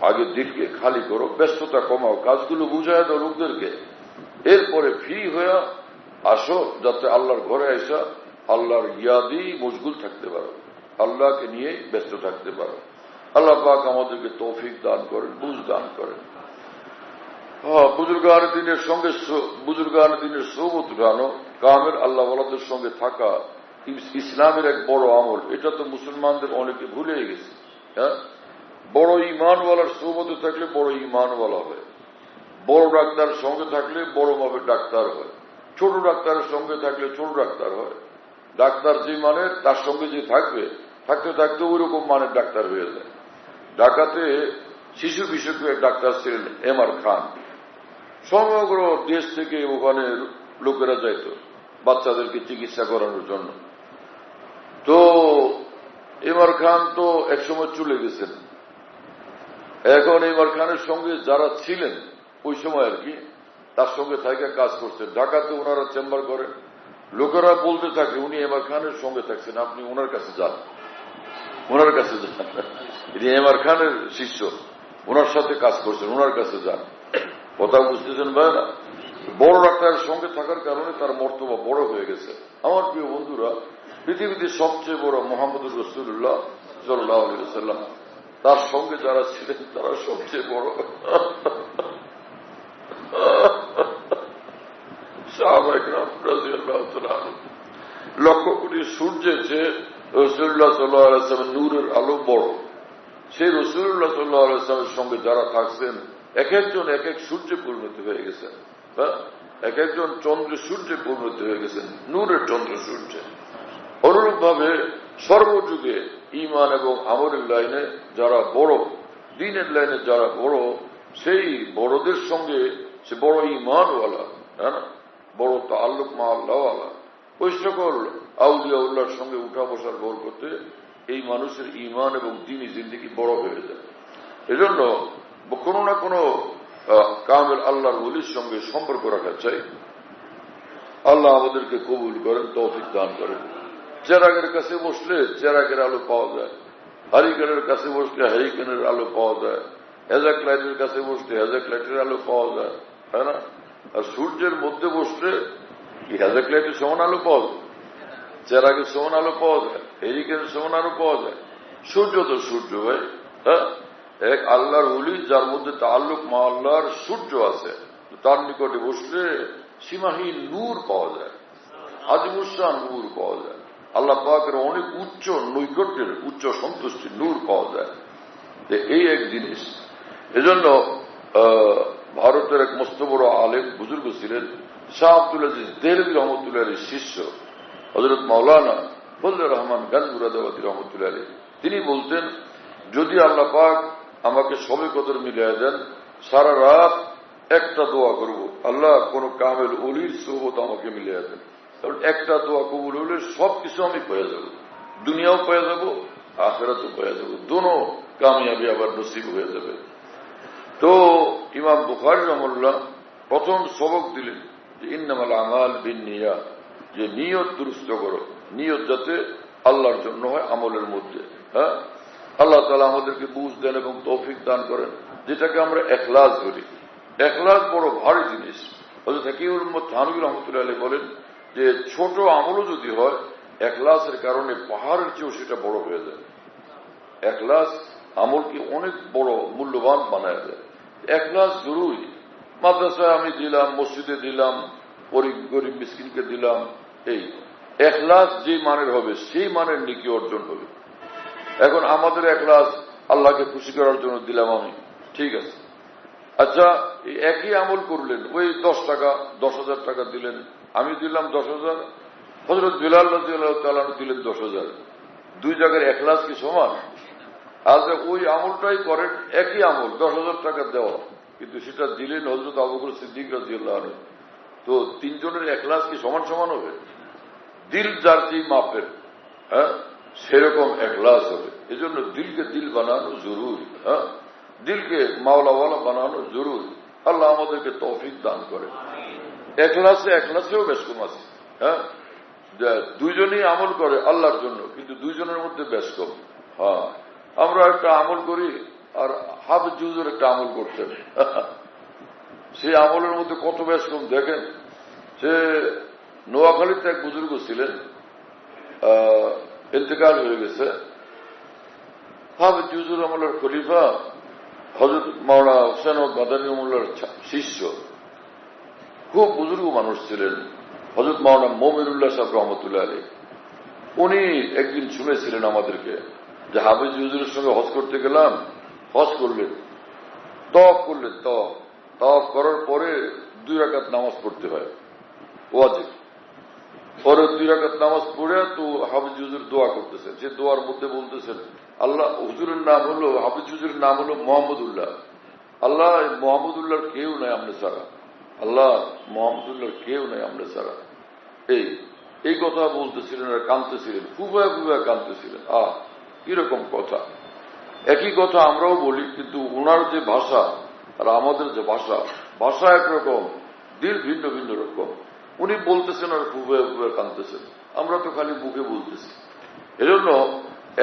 আগে দিলকে খালি করো, ব্যস্ততা কমাও, কাজগুলো বুঝায় দাও লোকদেরকে। এরপরে ফ্রি হয়ে আসো যাতে আল্লাহর ঘরে এসা আল্লাহর ইয়াদি মশগুল থাকতে পারো, আল্লাহকে নিয়ে ব্যস্ত থাকতে পারো। আল্লাহ পাক আমাদেরকে তৌফিক দান করেন, বুঝ দান করেন। বুজুর্গান দিনের সোবত উঠানো, কামেল আল্লাহ ওয়ালাদের সঙ্গে থাকা ইসলামের এক বড় আমল। এটা তো মুসলমানদের অনেকে ভুলে গেছে। হ্যাঁ, বড় ইমানওয়ালার সোবতে থাকলে বড় ইমানওয়ালা হয়, বড় ডাক্তারের সঙ্গে থাকলে বড় মাপের ডাক্তার হয়, ছোট ডাক্তারের সঙ্গে থাকলে ছোট ডাক্তার হয়। ডাক্তার যে মানের তার সঙ্গে যে থাকবে, থাকতে থাকতে ওই রকম মানের ডাক্তার হয়ে যায়। ঢাকাতে শিশু বিশেষজ্ঞ ডাক্তার ছিলেন এমআর খান। সমগ্র দেশ থেকে ওখানে লোকেরা যাইত বাচ্চাদেরকে চিকিৎসা করানোর জন্য। তো এমআর খান তো একসময় চলে গেছেন। এখন এমআর খানের সঙ্গে যারা ছিলেন ওই সময় আর কি, তার সঙ্গে থাইকা কাজ করছেন। ঢাকাতে ওনারা চেম্বার করেন, লোকেরা বলতে থাকে উনি এমআর খানের সঙ্গে থাকছেন, আপনি ওনার কাছে যান, ওনার কাছে যান, ইনি এমআর খানের শিষ্য, ওনার সাথে কাজ করছেন, ওনার কাছে যান। কথা বুঝতেছেন ভাইরা? বড় ডাক্তারের সঙ্গে থাকার কারণে তার মর্তবা বড় হয়ে গেছে। আমার প্রিয় বন্ধুরা, পৃথিবীতে সবচেয়ে বড় মুহাম্মদুর রাসূলুল্লাহ সাল্লাল্লাহু আলাইহি ওয়াসাল্লাম, তার সঙ্গে যারা ছিলেন তারা সবচেয়ে বড়। সাহাবায়ে কেরাম রাদিয়াল্লাহু তাআলা লক্ষ কোটি সূর্যের চেয়ে রাসূলুল্লাহ সাল্লাল্লাহু আলাইহি ওয়াসাল্লামের নূরের আলো বড়। সেই রাসূলুল্লাহ সাল্লাল্লাহু আলাইহি ওয়াসাল্লামের সঙ্গে যারা থাকছেন এক একজন এক এক সূর্যে পরিণত হয়ে গেছেন, এক একজন চন্দ্র সূর্যে পরিণত হয়ে গেছেন, নূরের চন্দ্র সূর্যে। অনুরূপ ভাবে সর্বযুগে ঈমান এবং আমলের লাইনে যারা বড়, দ্বীনের লাইনে যারা বড়, সেই বড়দের সঙ্গে সে বড় ঈমানওয়ালা, হ্যাঁ না, বড় তাআল্লুক মা আল্লাহওয়ালা, ওই সকল আউলিয়াউল্লাহর সঙ্গে উঠা বসার ভর করতে এই মানুষের ঈমান এবং দ্বীনি জিন্দেগি বড় হয়ে যায়। এজন্য কোনো না কোনো কামেল আল্লাহর ওলির সঙ্গে সম্পর্ক রাখা চাই। আল্লাহ আমাদেরকে কবুল করেন, তৌফিক দান করেন। চেরাগের কাছে বসলে চেরাগের আলো পাওয়া যায়, হারিকেনের কাছে বসলে হারিকেনের আলো পাওয়া যায়, হেজাক লাইটের কাছে বসলে হেজাক লাইটের আলো পাওয়া যায়, তাই না? আর সূর্যের মধ্যে বসলে কি হেজাক লাইটের সমান আলো পাওয়া যায়? চেরাগের সমান আলো পাওয়া যায়, হেরিকেনের সমান আলো পাওয়া যায়? সূর্য তো সূর্য ভাই। হ্যাঁ, এক আল্লাহর ওলি যার মধ্যে তাআল্লুক মা আল্লাহর সূর্য আছে, তার নিকটে বসলে সীমাহীন নূর পাওয়া যায়, আজিমুসান নূর পাওয়া যায়, আল্লাহ পাকের অনেক উচ্চ নৈকট্যের, উচ্চ সন্তুষ্টির নূর পাওয়া যায়। এই এক জিনিস। এজন্য ভারতের এক মস্ত বড় আলেম বুজুর্গ ছিলেন শাহ আব্দুল আজিজ দেহলভী রহমতুল্লাহ আলীর শিষ্য হযরত মাওলানা ফজলুর রহমান গানগুরাদাবাদী রহমতুল্লাহ আলী। তিনি বলতেন, যদি আল্লাহ পাক আমাকে সবে কদর মিলিয়ে দেন, সারা রাত একটা দোয়া করব, আল্লাহ কোন কামেল ওলির সোহবত আমাকে মিলিয়ে দেন। কারণ একটা দোয়া কবুল হলে সবকিছু আমি পেয়ে যাব, দুনিয়াও পেয়ে যাব, আখিরাতও পেয়ে যাব, দোনো কামিয়াবি আবার নসিব হয়ে যাবে। তো ইমাম বুখারী রাহিমাহুল্লাহ প্রথম সবক দিলেন যে ইন্নামাল আমাল বিন্নিয়াত, যে নিয়ত দুরুস্ত করো, নিয়ত যাতে আল্লাহর জন্য হয় আমলের মধ্যে। হ্যাঁ, আল্লাহ তাআলা আমাদেরকে বুঝ দেন এবং তৌফিক দান করেন, যেটাকে আমরা ইখলাস বলি। ইখলাস বড় ভারী জিনিস। হযরত হাকিমুল উম্মত থানভী রাহমাতুল্লাহ আলাইহি বলেন যে ছোট আমলও যদি হয় ইখলাসের কারণে পাহাড়ের চেয়েও সেটা বড় হয়ে যায়। ইখলাস আমলকে অনেক বড় মূল্যবান বানায় দেয়। ইখলাস জরুরি। মাদ্রাসায় আমি দিলাম, মসজিদে দিলাম, গরিব মিসকিনকে দিলাম, এই ইখলাস যে মানের হবে সেই মানের নেকি অর্জন হবে। এখন আমাদের ইখলাস আল্লাহকে খুশি করার জন্য দিলাম আমি, ঠিক আছে, আচ্ছা এই একই আমল করলেন, ওই 10 টাকা 10,000 টাকা দিলেন, আমি দিলাম 10,000, হযরত বিলাল রাদিয়াল্লাহু তাআলা দিলেন 10,000, দুই জায়গার ইখলাস কি সমান? আজ ওই আমলটাই করেন, একই আমল 10,000 টাকা দেওয়া, কিন্তু সেটা দিলেন হযরত আবু বকর সিদ্দিক রাদিয়াল্লাহু আনহু। তো তিনজনের ইখলাস কি সমান সমান হবে? দিল যার যেই মাপের, হ্যাঁ, সেরকম ইখলাস হবে। এজন্য দিলকে দিল বানানো জরুরি। হ্যাঁ, দিলকে মাওলাওয়ালা বানানো জরুরি। আল্লাহ আমাদেরকে তৌফিক দান করে। ইখলাসেও বেশ কম আছে। হ্যাঁ, দুইজনই আমল করে আল্লাহর জন্য, কিন্তু দুইজনের মধ্যে বেশ কম। হ্যাঁ, আমরা একটা আমল করি আর হাফেজ হুজুর একটা আমল করতেন, সেই আমলের মধ্যে কত বেশ কম। দেখেন, সে নোয়াখালীতে এক বুজুর্গ ছিলেন, ইন্তেকাল হয়ে গেছে। হাফেজ হুজুর আমলের খলিফা হযরত মাওলানা হোসেন মাদানী মোল্লার শিষ্য, খুব বুজুর্গ মানুষ ছিলেন হযরত মাওলানা মমিনুল্লাহ সাহেব রহমতুল্লাহ আলাইহি। উনি একদিন শুনেছিলেন আমাদেরকে যে হাফেজ হুজুরের সঙ্গে হজ করতে গেলাম, হজ করলেন, তওয়াফ করলেন, তওয়াফ করার পরে 2 রাকাত নামাজ পড়তে হয় ওয়াজিব। পরে 2 রাকাত নামাজ পড়ে তো হাফেজ হুজুর দোয়া করতেছেন। সে দোয়ার মধ্যে বলতেছেন, আল্লাহ হুজুরের নাম হলো, হাফেজ হুজুরের নাম হলো মোহাম্মদুল্লাহ। আল্লাহ মোহাম্মদুল্লাহর কেউ নাই আমনে ছাড়া, আল্লাহ মোহাম্মদুল্লাহর কেউ নাই আমনে ছাড়া। এই কথা বলতেছিলেন আর কাঁদতেছিলেন, ফুফায় ফুফায় কাঁদতেছিলেন। কিরকম কথা! একই কথা আমরাও বলি, কিন্তু ওনার যে ভাষা আর আমাদের যে ভাষা একরকম, দিল ভিন্ন ভিন্ন রকম। উনি বলতেছেন আর ফুফায় ফুফায় কাঁদতেছেন, আমরা তো খালি মুখে বলতেছি। এজন্য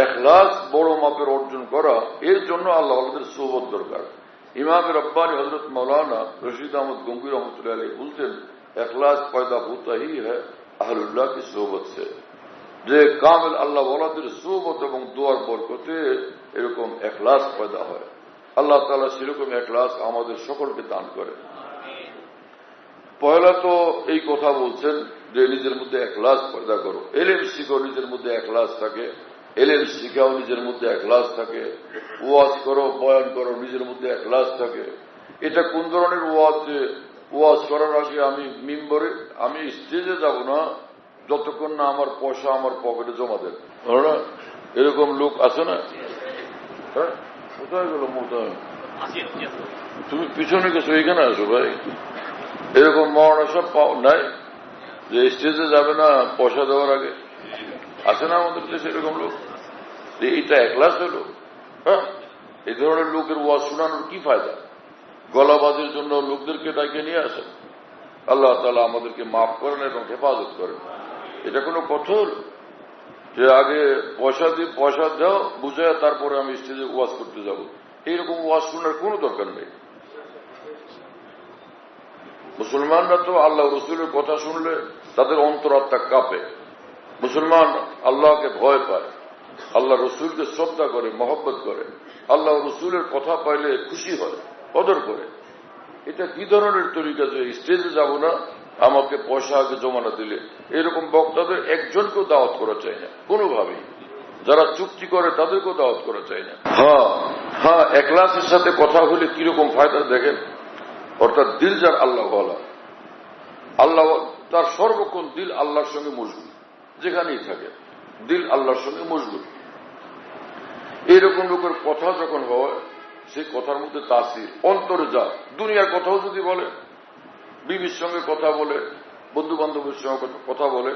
ইখলাস বড় মাপের অর্জন করা, এর জন্য আল্লাহ আমাদের সোহবত দরকার। ইমাম রব্বানী হযরত মৌলানা রশিদ আহমদ গঙ্গুই রহমতুল্লাহ আলাইহি বলতেন, इखलास पैदा होता ही है अहलुल्लाह की सोहबत से। যে কামিল আল্লাহ ওয়ালাদের সোহবত এবং দোয়ার বরকতে এরকম ইখলাস পয়দা হয়। আল্লাহ তাআলা সেরকম ইখলাস আমাদের সকলকে দান করে। পয়লা তো এই কথা বলছেন যে নিজের মধ্যে ইখলাস পয়দা করো, ইলম শিখো, নিজের মধ্যে ইখলাস থাকে, ইলম শিখাও, নিজের মধ্যে ইখলাস থাকে, ওয়াজ করো, বয়ান করো, নিজের মধ্যে ইখলাস থাকে। এটা কোন ধরনের ওয়াজ? যে ওয়াজ করার আগে আমি স্টেজে যাব না যতক্ষণ না আমার পয়সা আমার পকেটে জমা দেন। এরকম লোক আছে না? হ্যাঁ, কোথায় গেল মোতায়েন? তুমি পিছনে গেছো, এখানে আসো ভাই। এরকম মরণ সব নাই যে স্টেজে যাবে না পয়সা দেওয়ার আগে? আছে না আমাদের দেশে এরকম লোক? এইটা ইখলাস হলো? হ্যাঁ, এই ধরনের লোকের ওয়াজ শোনানোর কি ফায়দা? গলাবাজির জন্য লোকদেরকে ডাকে নিয়ে আসেন। আল্লাহ তাআলা আমাদেরকে মাফ করেন এবং হেফাজত করেন। এটা কোনো কথা হল যে আগে পয়সা দাও বুঝায় তারপরে আমি স্টেজে ওয়াজ করতে যাব? এইরকম ওয়াজ শোনার কোনো দরকার নেই। মুসলমানরা তো আল্লাহ রসুলের কথা শুনলে তাদের অন্তরাত্মা কাঁপে। মুসলমান আল্লাহকে ভয় পায়, আল্লাহ রসুলকে শ্রদ্ধা করে, মহব্বত করে, আল্লাহ রসুলের কথা পাইলে খুশি হয়, কদর করে। এটা কি ধরনের তরিকা যে স্টেজে যাব না আমাকে পয়সা আগে জমানা দিলে? এরকম বক্তাদের একজনকেও দাওয়াত করা চাই না কোনোভাবেই। যারা চুক্তি করে তাদেরকেও দাওয়াত করা চাই না। হ্যাঁ, ইখলাসের সাথে কথা হলে কিরকম ফায়দা দেখেন। অর্থাৎ দিল যার আল্লাহ ওয়ালা, আল্লাহ তার সর্বক্ষণ দিল আল্লাহর সঙ্গে মশগুল, যেখানেই থাকে দিল আল্লাহর সঙ্গে মশগুল। এইরকম লোকের কথা যখন হয়, সেই কথার মধ্যে তাসির অন্তরে যা। দুনিয়ার কথাও যদি বলে, বিবির সঙ্গে কথা বলে, বন্ধু বান্ধবের সঙ্গে কথা বলে,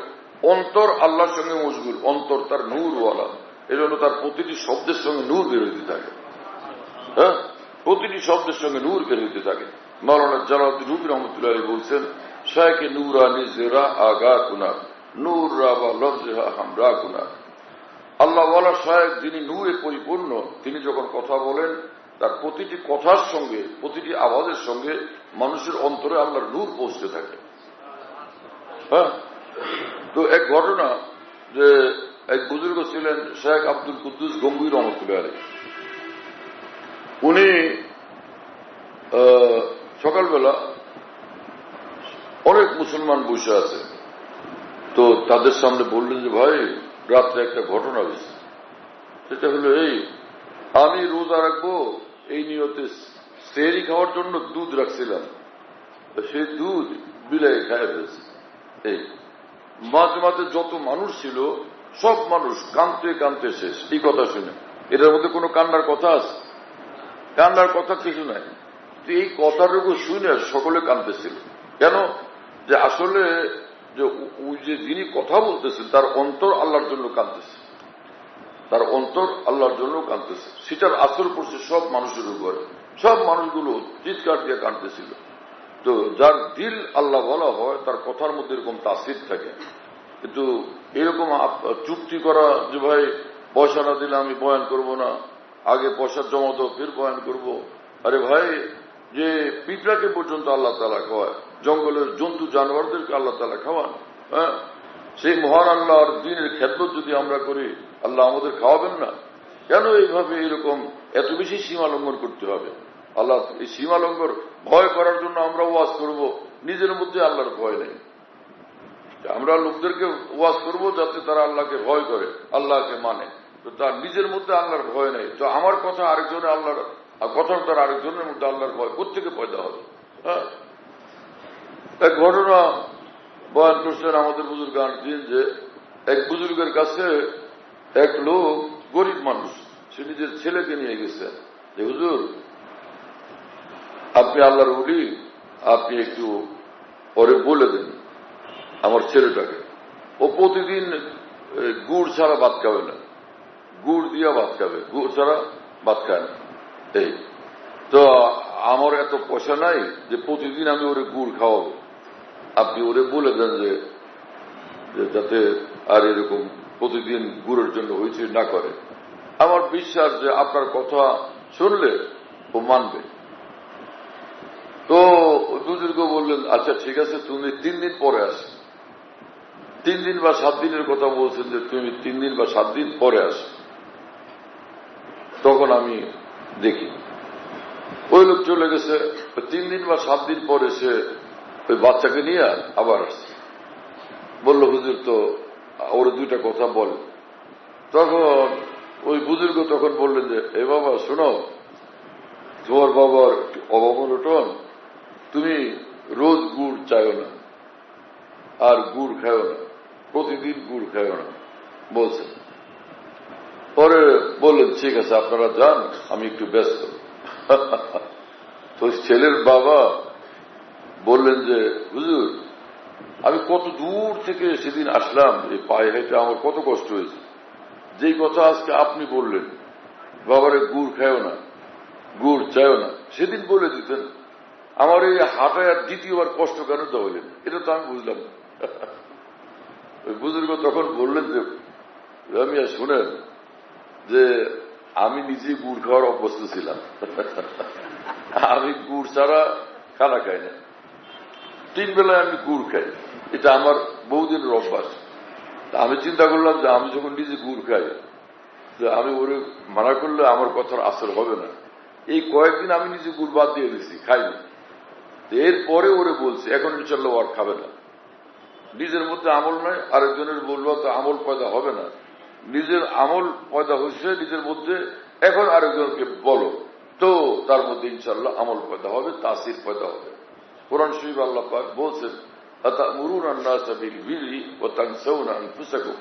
অন্তর আল্লাহর সঙ্গে মশগুল, অন্তর তার নূরওয়ালা। এই জন্য তার প্রতিটি শব্দের সঙ্গে নূর বের হইতে থাকে। হ্যাঁ, প্রতিটি শব্দের সঙ্গে নূর বের হইতে থাকে। মাওলানা জালালউদ্দিন রুমি রহমতুল্লাহ আলাইহি বলছেন, শায়কে নূরানি জেরা আগা কুনা নূর রাবা লফজহা হামরা কুনা। আল্লাহ ওয়ালা শায়েখ যিনি নূরে পরিপূর্ণ, তিনি যখন কথা বলেন তার প্রতিটি কথার সঙ্গে, প্রতিটি আওয়াজের সঙ্গে মানুষের অন্তরে আল্লাহর নূর পৌঁছতে থাকে। হ্যাঁ, তো এক ঘটনা যে এক বুজুর্গ ছিলেন শেখ আব্দুল কুদ্দুস গঙ্গুই রহমতুল্লাহ আলাইহি। উনি সকালবেলা অনেক মুসলমান বসে আছে, তো তাদের সামনে বললেন যে ভাই, রাত্রে একটা ঘটনা হয়েছে। সেটা হলো আমি রোজা রাখবো এই নিয়তে সেহরি খাওয়ার জন্য দুধ রাখছিলাম, সেই দুধ বিলাই খায় ফেলছে। মাঝে মাঝে যত মানুষ ছিল সব মানুষ কাঁদতে কাঁদতে শেষ। এই কথা শুনে এটার মধ্যে কোনো কান্নার কথা আছে? কান্নার কথা কিছু নাই। এই কথাটুকু শুনে সকলে কাঁদতেছিল। কেন? যে আসলে যে ওই যে যিনি কথা বলতেছেন তার অন্তর আল্লাহর জন্য কাঁদতেছে, তার অন্তর আল্লাহর জন্য কাঁদতেছে। সেটার আসর পড়ছে সব মানুষের উপরে। সব মানুষগুলো চিৎকার দিয়ে কাঁদতেছিল। তো যার দিল আল্লাহ বলা হয় তার কথার মধ্যে এরকম তাসির থাকে। কিন্তু এরকম চুক্তি করা যে ভাই পয়সা না দিলে আমি বয়ান করব না, আগে পয়সা জমা দাও ফের বয়ান করব। আরে ভাই, যে পিঁপড়াকে পর্যন্ত আল্লাহ তাআলা খাওয়ায়, জঙ্গলের জন্তু জানোয়ারদেরকে আল্লাহ তাআলা খাওয়ান। হ্যাঁ, সেই মহান আল্লাহর দ্বীনের খেদমত যদি আমরা করি, আল্লাহ আমাদের খাওয়াবেন না? কেন এইভাবে এরকম এত বেশি সীমা লঙ্ঘন করতে হবে? আল্লাহ এই সীমা লঙ্ঘন ভয় করার জন্য আমরা ওয়াজ করব, নিজের মধ্যে আল্লাহর ভয় নেই। আমরা লোকদেরকে ওয়াজ করব যাতে তারা আল্লাহকে ভয় করে, আল্লাহকে মানে, তো তার নিজের মধ্যে আল্লাহর ভয় নেই। তো আমার কথা আরেকজনের আল্লাহর কথা, তার আরেকজনের মধ্যে আল্লাহর ভয় কোত্থেকে পয়দা হবে? হ্যাঁ, এক ঘটনা বয়ান করছেন আমাদের বুজুর্গান দিন, যে এক বুজুর্গের কাছে এক লোক, গরিব মানুষ, সে নিজের ছেলেকে নিয়ে গেছে যে হুজুর, আপনি আল্লাহর ওলি, আপনি একটু পরে বলে দেন আমার ছেলেটাকে, ও প্রতিদিন গুড় ছাড়া ভাত খাবে না, গুড় দিয়া ভাত খাবে, গুড় ছাড়া ভাত খায় না। এই তো আমার এত পয়সা নাই যে প্রতিদিন আমি ওরে গুড় খাওয়াবো, আপনি ওরে বলে দেন যে যাতে আর এরকম প্রতিদিন গুড়ের জন্য হইচই না করে। আমার বিশ্বাস যে আপনার কথা শুনলে ও মানবে। তো বুজুর্গ বললেন, আচ্ছা ঠিক আছে, তুমি 3 দিন পরে আসো। 3 দিন বা 7 দিনের কথা বলছেন, যে তুমি 3 দিন বা 7 দিন পরে আসো, তখন আমি দেখি। ওই লোক চলে গেছে। 3 দিন বা 7 দিন পরে সে ওই বাচ্চাকে নিয়ে আবার আসছে। বলল, হুজুর তো ওর 2টা কথা বল। তখন ওই বুজুর্গ তখন বললেন যে, এ বাবা শোনো, তোমার বাবার অবনটন, তুমি রোজ গুড় চাইও না, আর গুড় খাও না, প্রতিদিন গুড় খাও না বলছেন। পরে বললেন, ঠিক আছে আপনারা যান, আমি একটু ব্যস্ত। তো ছেলের বাবা বললেন যে, হুজুর আমি কত দূর থেকে সেদিন আসলাম, এই পায়ে হেঁটে আমার কত কষ্ট হয়েছে, যেই কথা আজকে আপনি বললেন, বাবারে গুড় খাও না, গুড় চাইও না, সেদিন বলে দিতেন, আমার এই হাঁটায় আর দ্বিতীয়বার কষ্ট কেন হইলেন, এটা তো আমি বুঝলাম না। ওই বুজুর্গ তখন বললেন যে, আমি শুনেন যে আমি নিজেই গুড় খাওয়ার অভ্যস্ত ছিলাম, আমি গুড় ছাড়া খানা খাই না, 3 বেলায় আমি গুড় খাই, এটা আমার বহুদিনের অভ্যাস। আমি চিন্তা করলাম যে আমি যখন নিজে গুড় খাই, আমি ওরে মানা করলে আমার কথার আসর হবে না। এই কয়েকদিন আমি নিজে গুড় বাদ দিয়ে দিচ্ছি, খাইনি। এরপরে ওরে বলছি, এখন ইনশাল্লাহ আর খাবে না। নিজের মধ্যে আমল নয়, আরেকজনের বলবো তো আমল পয়দা হবে না। নিজের আমল পয়দা হয়েছে নিজের মধ্যে, এখন আরেকজনকে বলো, তো তার মধ্যে ইনশাল্লাহ আমল পয়দা হবে, তাসির পয়দা হবে। কোরআন শরীফ আল্লাহ পাক বলছেন, আতামুরুনা আন-নাসা বিল বিররি ওয়া তানসাউনা আনফুসাকুম,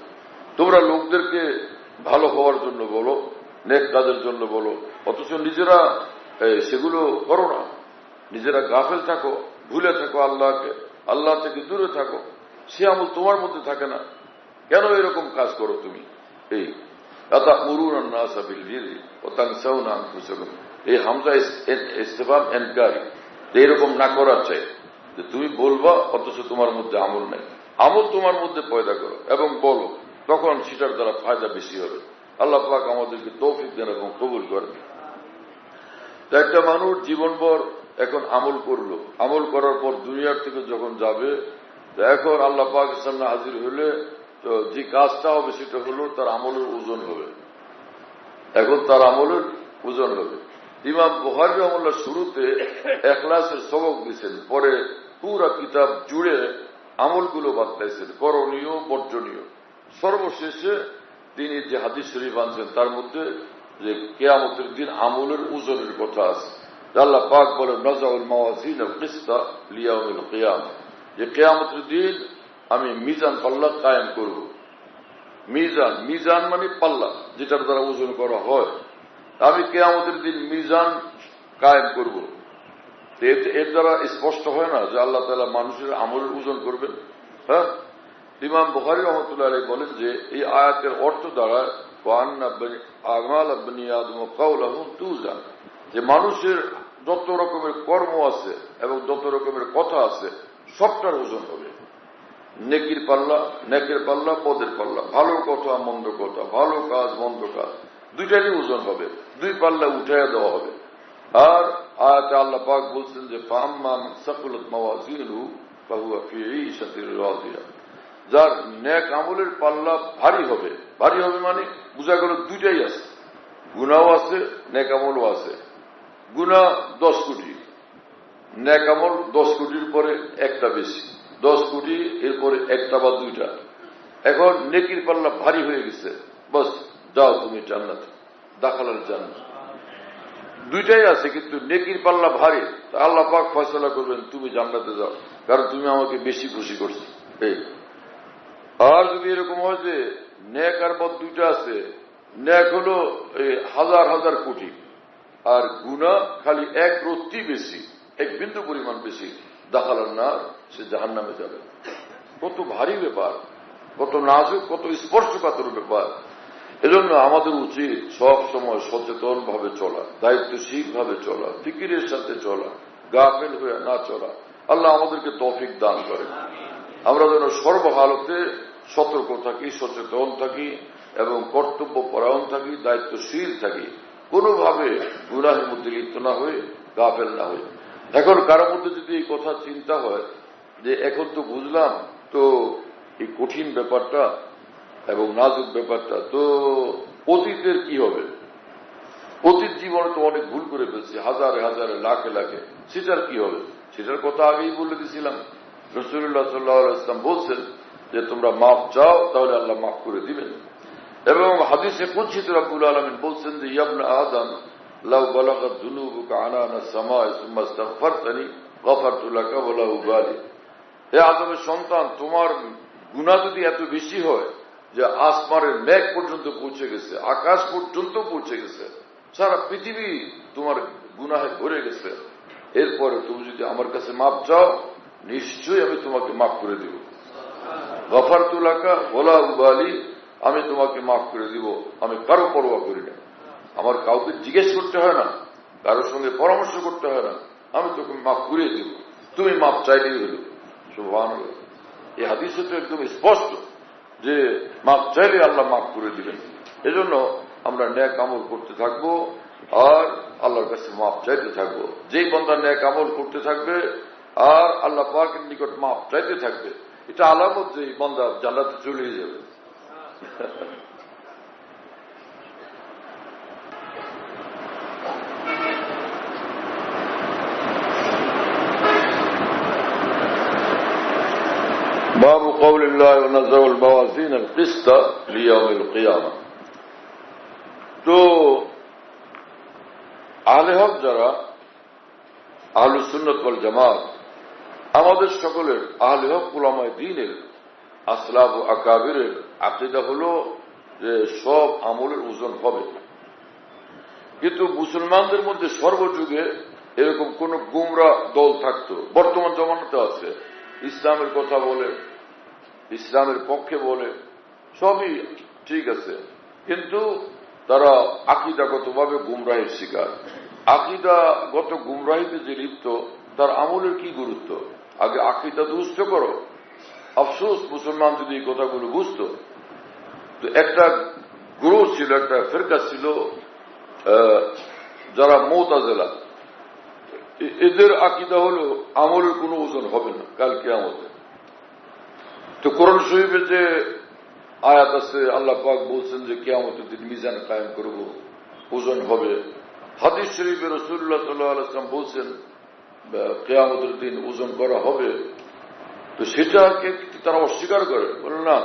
তোমরা লোকদেরকে ভালো হওয়ার জন্য বলো, নেক কাজের জন্য বলো, অথচ নিজেরা সেগুলো করো না। নিজেরা গাফেল থাকো, ভুলে থাকো আল্লাহকে, আল্লাহ থেকে দূরে থাকো, সে আমল তোমার মধ্যে থাকে না। কেন এরকম কাজ করো তুমি? এই আতামুরুনা আন-নাসা বিল বিররি ওয়া তানসাউনা আনফুসাকুম, এই হামজা ইস্তেফহাম ইনকারি, এরকম না করার চাই যে তুমি বলবা অথচ তোমার মধ্যে আমল নাই। আমল তোমার মধ্যে পয়দা করো এবং বলো, তখন সেটার দ্বারা ফায়দা বেশি হবে। আল্লাহ পাক আমাদেরকে তৌফিক দেন এবং কবুল করেন। তো একটা মানুষ জীবনভর এখন আমল করলো, আমল করার পর দুনিয়ার থেকে যখন যাবে, এখন আল্লাহ পাকের সামনে হাজির হলে তো যে কাজটা হবে সেটা হলো তার আমলের ওজন হবে। এখন তার আমলের ওজন হবে। ইমাম বুখারী রাহিমাহুল্লাহ শুরুতে ইখলাসের সবক দিয়েছেন, পরে পুরা কিতাব জুড়ে আমলগুলো বাতলাইছেন, করণীয় বর্জনীয়। সর্বশেষে তিনি যে হাদিস শরীফ আনছেন তার মধ্যে যে কিয়ামতের দিন আমলের ওজনের কথা আছে। আল্লাহ পাক বলেন, নাযাউল মাওয়াজিন আল কিসতা লিয়াউমিল কিয়ামা, যে কিয়ামতের দিন আমি মিজান পাল্লা কায়েম করব। মিজান, মিজান মানে পাল্লা, যেটার দ্বারা ওজন করা হয়। আমি কিয়ামতের দিন মিজান কায়েম করব। এর দ্বারা স্পষ্ট হয় না যে আল্লাহ তাআলা মানুষের আমলের ওজন করবেন? হ্যাঁ, ইমাম বুখারী রাহমাতুল্লাহ আলাইহি বলেন যে এই আয়াতের অর্থ দ্বারা আমাল বনি আদম কাওলাহুম তুজান, যে মানুষের যত রকমের কর্ম আছে এবং যত রকমের কথা আছে সবটার ওজন হবে। নেকির পাল্লা, নেকের পাল্লা, পদের পাল্লা, ভালো কথা মন্দ কথা, ভালো কাজ মন্দ কাজ, দুইটারই ওজন হবে, 2 পাল্লা উঠাইয়া দেওয়া হবে। আর আয়াতে আল্লাহ পাক বলছেন যে ফাম্মা মান সাকুলাত মাওয়াজিনুহু ফাহুয়া ফি ঈশাতির রাদিয়া, যার নেক আমলের পাল্লা ভারী হবে। ভারী হবে মানে বোঝা গেল দুইটাই আছে, গুনাও আছে, নেক আমলও আছে। গুনাহ 10 কোটি, নেক আমল 10 কোটির পরে একটা বেশি, 10 কোটি এরপরে একটা বা দুইটা। এখন নেকির পাল্লা ভারী হয়ে গেছে, বাস যাও তুমি জান্নাতে, দাখালার জান্নাত। দুইটাই আছে, কিন্তু নেকির পাল্লা ভারী, আল্লাহ পাক ফয়সালা করবেন তুমি জান্নাতে যাও, কারণ তুমি আমাকে বেশি খুশি করছো। এই আর যদি এরকম হয় যে নেক আর বদ দুইটা আছে, নেক হলো হাজার হাজার কোটি, আর গুনাহ খালি এক রত্তি বেশি, এক বিন্দু পরিমাণ বেশি, দাখালার না, সে জাহান্নামে যাবে। কত ভারী ব্যাপার, কত নাজুক, কত স্পর্শকাতর ব্যাপার। এজন্য আমাদের উচিত সব সময় সচেতন ভাবে চলা, দায়িত্বশীল ভাবে চলা, ফিকিরের সাথে চলা, গাফেল হয়ে না চলা। আল্লাহ আমাদেরকে তৌফিক দান করে। আমরা যেন সর্বহালতে সতর্ক থাকি, সচেতন থাকি এবং কর্তব্য পরায়ণ থাকি, দায়িত্বশীল থাকি, কোনোভাবে গুনাহের মধ্যে লিপ্ত না হয়ে, গাফেল না হয়ে। এখন কারোর মধ্যে যদি এই কথা চিন্তা হয় যে এখন তো বুঝলাম তো এই কঠিন ব্যাপারটা এবং নাজুক ব্যাপারটা, তো অতীতের কি হবে? অতীত জীবনে তো অনেক ভুল করে ফেলছি, হাজারে হাজারে লাখে লাখে, সেটার কি হবে? সেটার কথা আগেই বলে দিয়েছিলাম। রাসূলুল্লাহ সাল্লাল্লাহু আলাইহি ওয়াসাল্লাম বলছেন যে তোমরা মাফ চাও, তাহলে আল্লাহ মাফ করে দিবেন। এবং হাদিসে কুদসিতে রব্বুল আলামিন বলছেন যে ইয়া আদম লাউ বালাগাত যুনুবুকা আনানা সামাই সুম্মা ইস্তাগফারতানি গফারতু লাকা ওয়ালা উবালি। হে আদমের সন্তান, তোমার গুনাহ যদি এত বেশি হয় যে আসমানের মেঘ পর্যন্ত পৌঁছে গেছে, আকাশ পর্যন্ত পৌঁছে গেছে, সারা পৃথিবী তোমার গুনাহে ভরে গেছে, এরপরে তুমি যদি আমার কাছে মাপ চাও, নিশ্চয়ই আমি তোমাকে মাফ করে দিব। গফারতু লাকা ওয়ালা উবালি, আমি তোমাকে মাফ করে দিব, আমি কারো পরোয়া করি না। আমার কাউকে জিজ্ঞেস করতে হয় না, কারোর সঙ্গে পরামর্শ করতে হয় না, আমি তোকে মাফ করে দিব, তুমি মাফ চাইলেই হল। সুবহানাল্লাহ। এই হাদিসে তো একদম স্পষ্ট যে মাফ চাইলে আল্লাহ মাফ করে দিবেন। এজন্য আমরা নেক আমল করতে থাকবো আর আল্লাহর কাছে মাফ চাইতে থাকবো। যেই বান্দা নেক আমল করতে থাকবে আর আল্লাহ পাকের নিকট মাফ চাইতে থাকবে, এটা আলামত যে এই বান্দা জান্নাতে চলে যাবে। باب قول الله ونزع الموازين القسط ليوم القيامة। তো আহলে হক যারা, আহলুস সুন্নাত ওয়াল জামাত, আমাদের সকলের আহলে হক উলামায়ে দ্বীনের আসলাফ ও আকাবিরের আকীদা হলো যে সব আমলের ওজন হবে। কিন্তু মুসলমানদের মধ্যে সর্বযুগে এরকম কোন গুমরাহ দল থাকতো, বর্তমান জমানাতে আছে, ইসলামের কথা বলে, ইসলামের পক্ষে বলে, সবই ঠিক আছে, কিন্তু তারা আকীদাগতভাবে গুমরাহের শিকার। আকীদাগত গুমরাহিতে যে লিপ্ত, তার আমলের কি গুরুত্ব? আগে আকীদা দুরুস্ত করো। আফসোস, মুসলমান যদি এই কথাগুলো বুঝত। তো একটা গ্রুপ ছিল, একটা ফিরকা ছিল যারা মুতাজিলা, এদের আকীদা হলো আমলের কোনো ওজন হবে না কাল কিয়ামতে। তো কোরআন শরীফে যে আয়াত আছে, আল্লাহ পাক বলছেন যে কিয়ামতের দিন মিজান কায়েম করব, ওজন হবে। হাদিস শরীফে রাসূলুল্লাহ সাল্লাল্লাহু আলাইহি ওয়াসাল্লাম বলছেন কিয়ামতের দিন ওজন করা হবে। তো সেটাকে তারা অস্বীকার করে, বলে না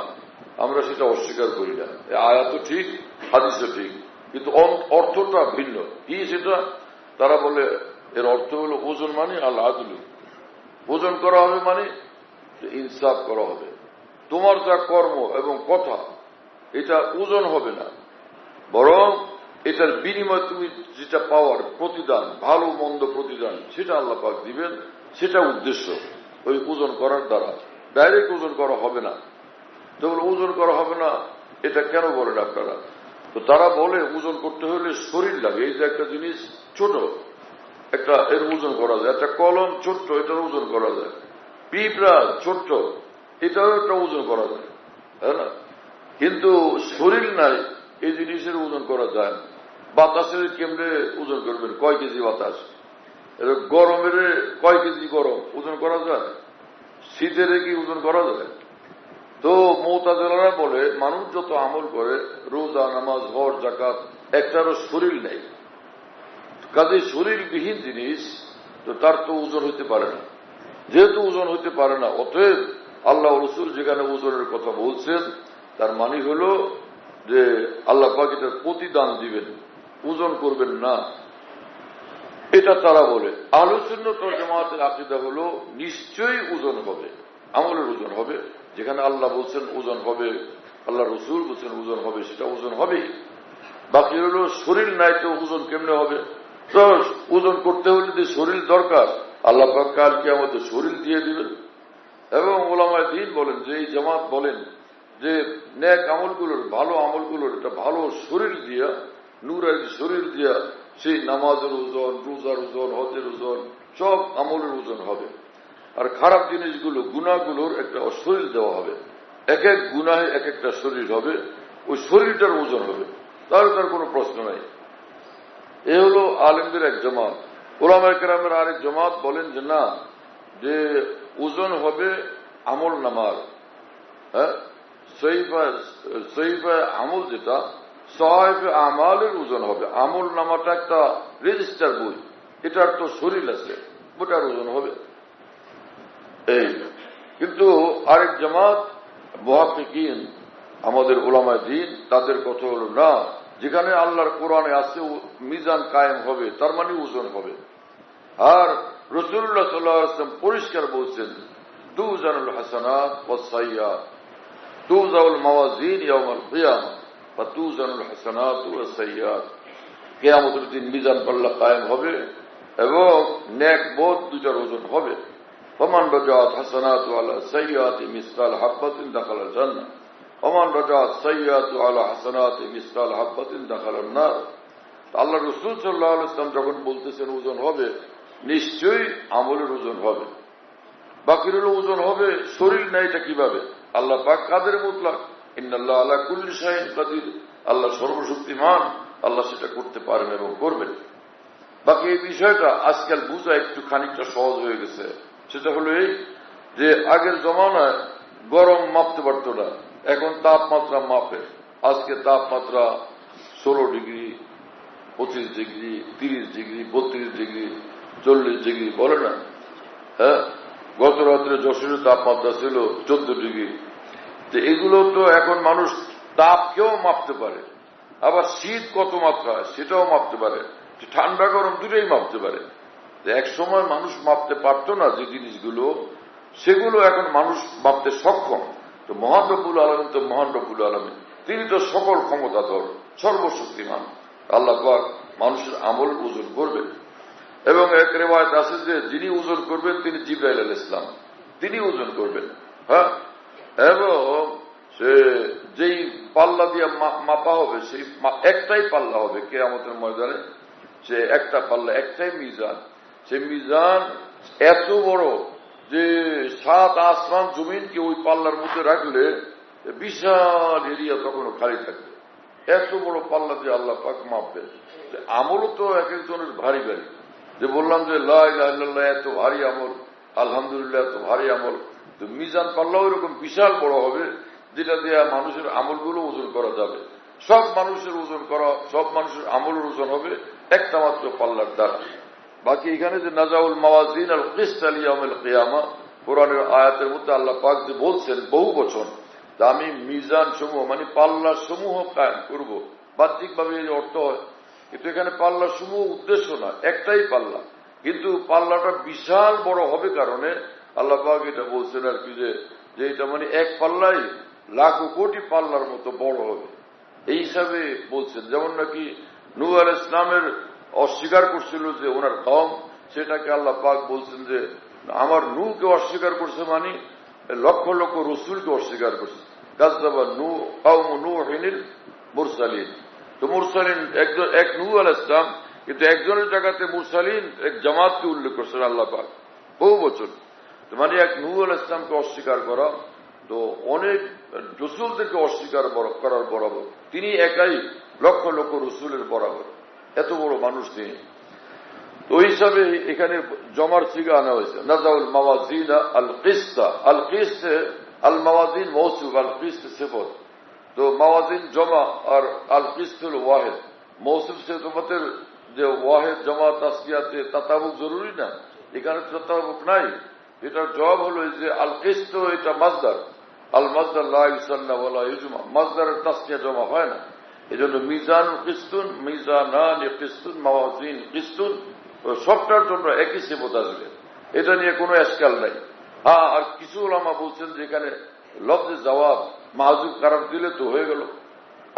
আমরা সেটা অস্বীকার করি না। আয়াতও ঠিক, হাদিসও ঠিক, কিন্তু অর্থটা ভিন্ন। কি সেটা? তারা বলে এর অর্থ হলো ওজন মানে আল আদলু, ওজন করা হবে মানে ইনসাফ করা হবে। তোমার যা কর্ম এবং কথা, এটা ওজন হবে না, বরং এটার বিনিময়ে তুমি যেটা পাওয়ার প্রতিদান, ভালো মন্দ প্রতিদান, সেটা আল্লাহ পাক দিবেন। সেটা উদ্দেশ্য ওই ওজন করার দ্বারা। ডাইরেক্ট ওজন করা হবে না। তো ওজন করা হবে না, এটা কেন বলেন আপনারা? তো তারা বলে ওজন করতে হলে শরীর লাগে। এই যে একটা জিনিস ছোট, একটা এর ওজন করা যায়, একটা কলম ছোট্ট, এটার ওজন করা যায়, পিঁপড়া ছোট্ট, এটাও একটা ওজন করা যায়, তাই না? কিন্তু শরীর নাই, এই জিনিসের ওজন করা যায় না। বাতাসের কেমনে ওজন করবেন? কয় কেজি বাতাস? গরমের কয় কেজি গরম ওজন করা যায়? শীতের কি ওজন করা যায়? তো মুতাজিলারা বলে মানুষ যত আমল করে, রোজা, নামাজ, হজ, যাকাত, একটারও শরীর নেই, কাজে শরীরবিহীন জিনিস তো তার তো ওজন হইতে পারে না। যেহেতু ওজন হইতে পারে না, অতএব আল্লাহ রসুল যেখানে ওজনের কথা বলছেন তার মানে হল যে আল্লাহ পাক এটার প্রতিদান দিবেন, ওজন করবেন না, এটা তারা বলে। আহলে সুন্নাত ওয়াল জামাতের আকীদা হল নিশ্চয়ই ওজন হবে, আমলের ওজন হবে। যেখানে আল্লাহ বলছেন ওজন হবে, আল্লাহ রসুল বলছেন ওজন হবে, সেটা ওজন হবেই। বাকি হল শরীর নাই তো ওজন কেমনে হবে? তো ওজন করতে হলে যে শরীর দরকার, আল্লাহ পাক কাল কিয়ামতে শরীর দিয়ে দিবেন। এবং ওলামায়ে দ্বীন বলেন যে এই জামাত বলেন যে নেক আমলগুলোর, ভালো আমলগুলোর এটা ভালো শরীর দিয়া, নূরানি শরীর দিয়া সেই নামাজের ওজন, রোজার ওজন, হজের ওজন, সব আমলের ওজন হবে। আর খারাপ জিনিসগুলো, গুনাহগুলোর একটা শরীর দেওয়া হবে, এক এক গুনাহে এক একটা শরীর হবে, ওই শরীরটার ওজন হবে, তাহলে তার কোনো প্রশ্ন নাই। এ হলো আলেমদের এক জামাত। ওলামায়ে কেরামের আরেক জামাত বলেন যে না, যে ওজন হবে আমল নামার, হ্যাঁ, সহিফা আমল যেটা সাহিফে আমালের ওজন হবে। আমল নামাটা একটা রেজিস্টার বই, এটার তো শরীর আছে, ওটার ওজন হবে। এই কিন্তু আরেক জামাত মুহাক্কিকিন, আমাদের উলামায়ে দ্বীন, তাদের কথা হল না, যেখানে আল্লাহর কোরআনে আছে মিজান কায়েম হবে, তার মানে ওজন হবে। আর রাসূলুল্লাহ সাল্লাল্লাহু আলাইহি ওয়াসাল্লাম পরিষ্কার বলছেন, তুজানুল হাসানাত ওয়াস সাইয়্যাত, তুজাউল মাওয়াজিন ইয়াউমাল কিয়ামah ওয়া তুজানুল হাসানাত ওয়াস সাইয়্যাত। কিয়ামতের দিন মিজান পাল্লা কায়েম হবে এবং নেক বদ দুটার ওজন হবে। ফামান রাজাত হাসানাতু আলা সাইয়্যাতি মিসকাল হাববাতিন দাখালাল জান্নাহ, ফামান রাজাত সাইয়্যাতু আলা হাসানাতি মিসকাল হাববাতিন দাখালান নার। আল্লাহ রাসূল সাল্লাল্লাহু আলাইহি ওয়াসাল্লাম যখন বলতেছেন ওজন হবে, নিশ্চয়ই আমলের ওজন হবে। বাকির হলো ওজন হবে শরীর না, এটা কিভাবে? আল্লাহ পাক কাদের মুতলাক, ইন্নাল্লাহ আলা কুল্লি শাইইন কাদির, আল্লাহ সর্বশক্তিমান, আল্লাহ সেটা করতে পারেন এবং করবেন। বাকি এই বিষয়টা আজকাল বুঝা একটু খানিকটা সহজ হয়ে গেছে। সেটা হলো এই যে আগের জমানায় গরম মাপতে পারত না, এখন তাপমাত্রা মাপে। আজকে তাপমাত্রা 16 degree, 25 degree, 30 degree, 32 degree, 40 degree বলে না? হ্যাঁ, গত রাত্রে যশোরের তাপমাত্রা ছিল 14 ডিগ্রি। তো এগুলো তো এখন মানুষ তাপকেও মাপতে পারে, আবার শীত কত মাত্রা সেটাও মাপতে পারে, ঠান্ডা গরম দুটোই মাপতে পারে। এক সময় মানুষ মাপতে পারত না যে জিনিসগুলো, সেগুলো এখন মানুষ মাপতে সক্ষম। তো মহান রব্বুল আলামিন তো মহান রব্বুল আলামিন, তিনি তো সকল ক্ষমতাধর, সর্বশক্তিমান। আল্লাহ পাক মানুষের আমল ওজন করবেন। এবং এক রিওয়ায়াত আছে যে যিনি ওজন করবেন তিনি জিবরাইল আলাইহিস সালাম, তিনি ওজন করবেন। হ্যাঁ, এবং সে যেই পাল্লা দিয়ে মাপা হবে সেই একটাই পাল্লা হবে কিয়ামতের ময়দানে, সে একটা পাল্লা, একটাই মিজান। সে মিজান এত বড় যে 7 আসমান জমিনকে ওই পাল্লার মধ্যে রাখলে বিশাল এরিয়া তখনও খালি থাকবে। এত বড় পাল্লা দিয়ে আল্লাহ পাক মাপবেন। আমলও তো এক একজনের ভারী ভারী। যে বললাম যে লা ইলাহা ইল্লাল্লাহ এত ভারী আমল, আলহামদুলিল্লাহ এত ভারী আমল, তো মিজান পাল্লাও এরকম বিশাল বড় হবে যেটা দিয়ে মানুষের আমলগুলো ওজন করা যাবে। সব মানুষের ওজন করা, সব মানুষের আমলের ওজন হবে একটা মাত্র পাল্লার দ্বারা। বাকি এখানে যে নাজাউল মাওয়াজিন আল কিসত লিয়াউমিল কিয়ামা, কোরআনের আয়াতের মধ্যে আল্লাহ পাক যে বলছেন বহু বচন, আমি মিজান সমূহ মানে পাল্লা সমূহ কায়েম করব, বাহ্যিকভাবে এই অর্থ হয়, কিন্তু এখানে পাল্লা সমূহ উদ্দেশ্য না, একটাই পাল্লা, কিন্তু পাল্লাটা বিশাল বড় হবে কারণে আল্লাহ পাক এটা বলছেন আর কি, যে এটা মানে এক পাল্লাই লাখো কোটি পাল্লার মতো বড় হবে, এই হিসাবে বলছেন। যেমন নাকি নূহ আলাইহিস সালামের অস্বীকার করছিল যে ওনার কওম, সেটাকে আল্লাহ পাক বলছেন যে আমার নূহকে অস্বীকার করছে মানে লক্ষ লক্ষ রসুলকে অস্বীকার করছে। কাযযাবা কওম নূহিনিল মুরসালিন। তো মুরসালিন এক নূহ আলাইহিস সালাম, কিন্তু একজনের জায়গাতে মুরসালিন এক জামাতকে উল্লেখ করছেন আল্লাহ পাক বহু বচন। তো মানে এক নূহ আলাইহিস সালামকে অস্বীকার করা, তো অনেক রসুলদেরকে অস্বীকার করার বরাবর, তিনি একাই লক্ষ লক্ষ রসুলের বরাবর, এত বড় মানুষ তিনি। তো ওই হিসাবে এখানে জমার সিগা আনা হয়েছে, নাজাউল মাওয়াজিন আল কিসতা। আল কিসত আল মাওয়াজিন মৌসুফ, আল কিস্ত সিফত। তো মাওয়াজিন জমা আর আল কিস্ত হল ওয়াহেদ। মৌসুফ সিফতের যে ওয়াহেদ জমা তাসকিয়াতে তাতাবুক জরুরি না, এখানে তাতাবুক নাই। এটার জবাব হলো যে আল কিস্ত এটা মাজদার, আল মাজদার লা ইউসান্না ওয়ালা ইউজমা, মাজদারের তাসকিয়া জমা হয় না। এই জন্য মিজান কিস্তুন, মিজানান কিস্তুন, মাওয়াজিন কিস্তুন, সবটার জন্য একই সিফত আসবে, এটা নিয়ে কোনো এশকাল নাই। হ্যাঁ, আর কিছু ওলামা বলছেন যে এখানে লফজে জওয়াব মাহজুব কারার দিলে তো হয়ে গেল।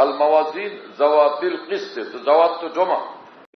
আল মাওয়াজিন জওয়াবিল কিস্তে, তো জওয়াব তো জমা,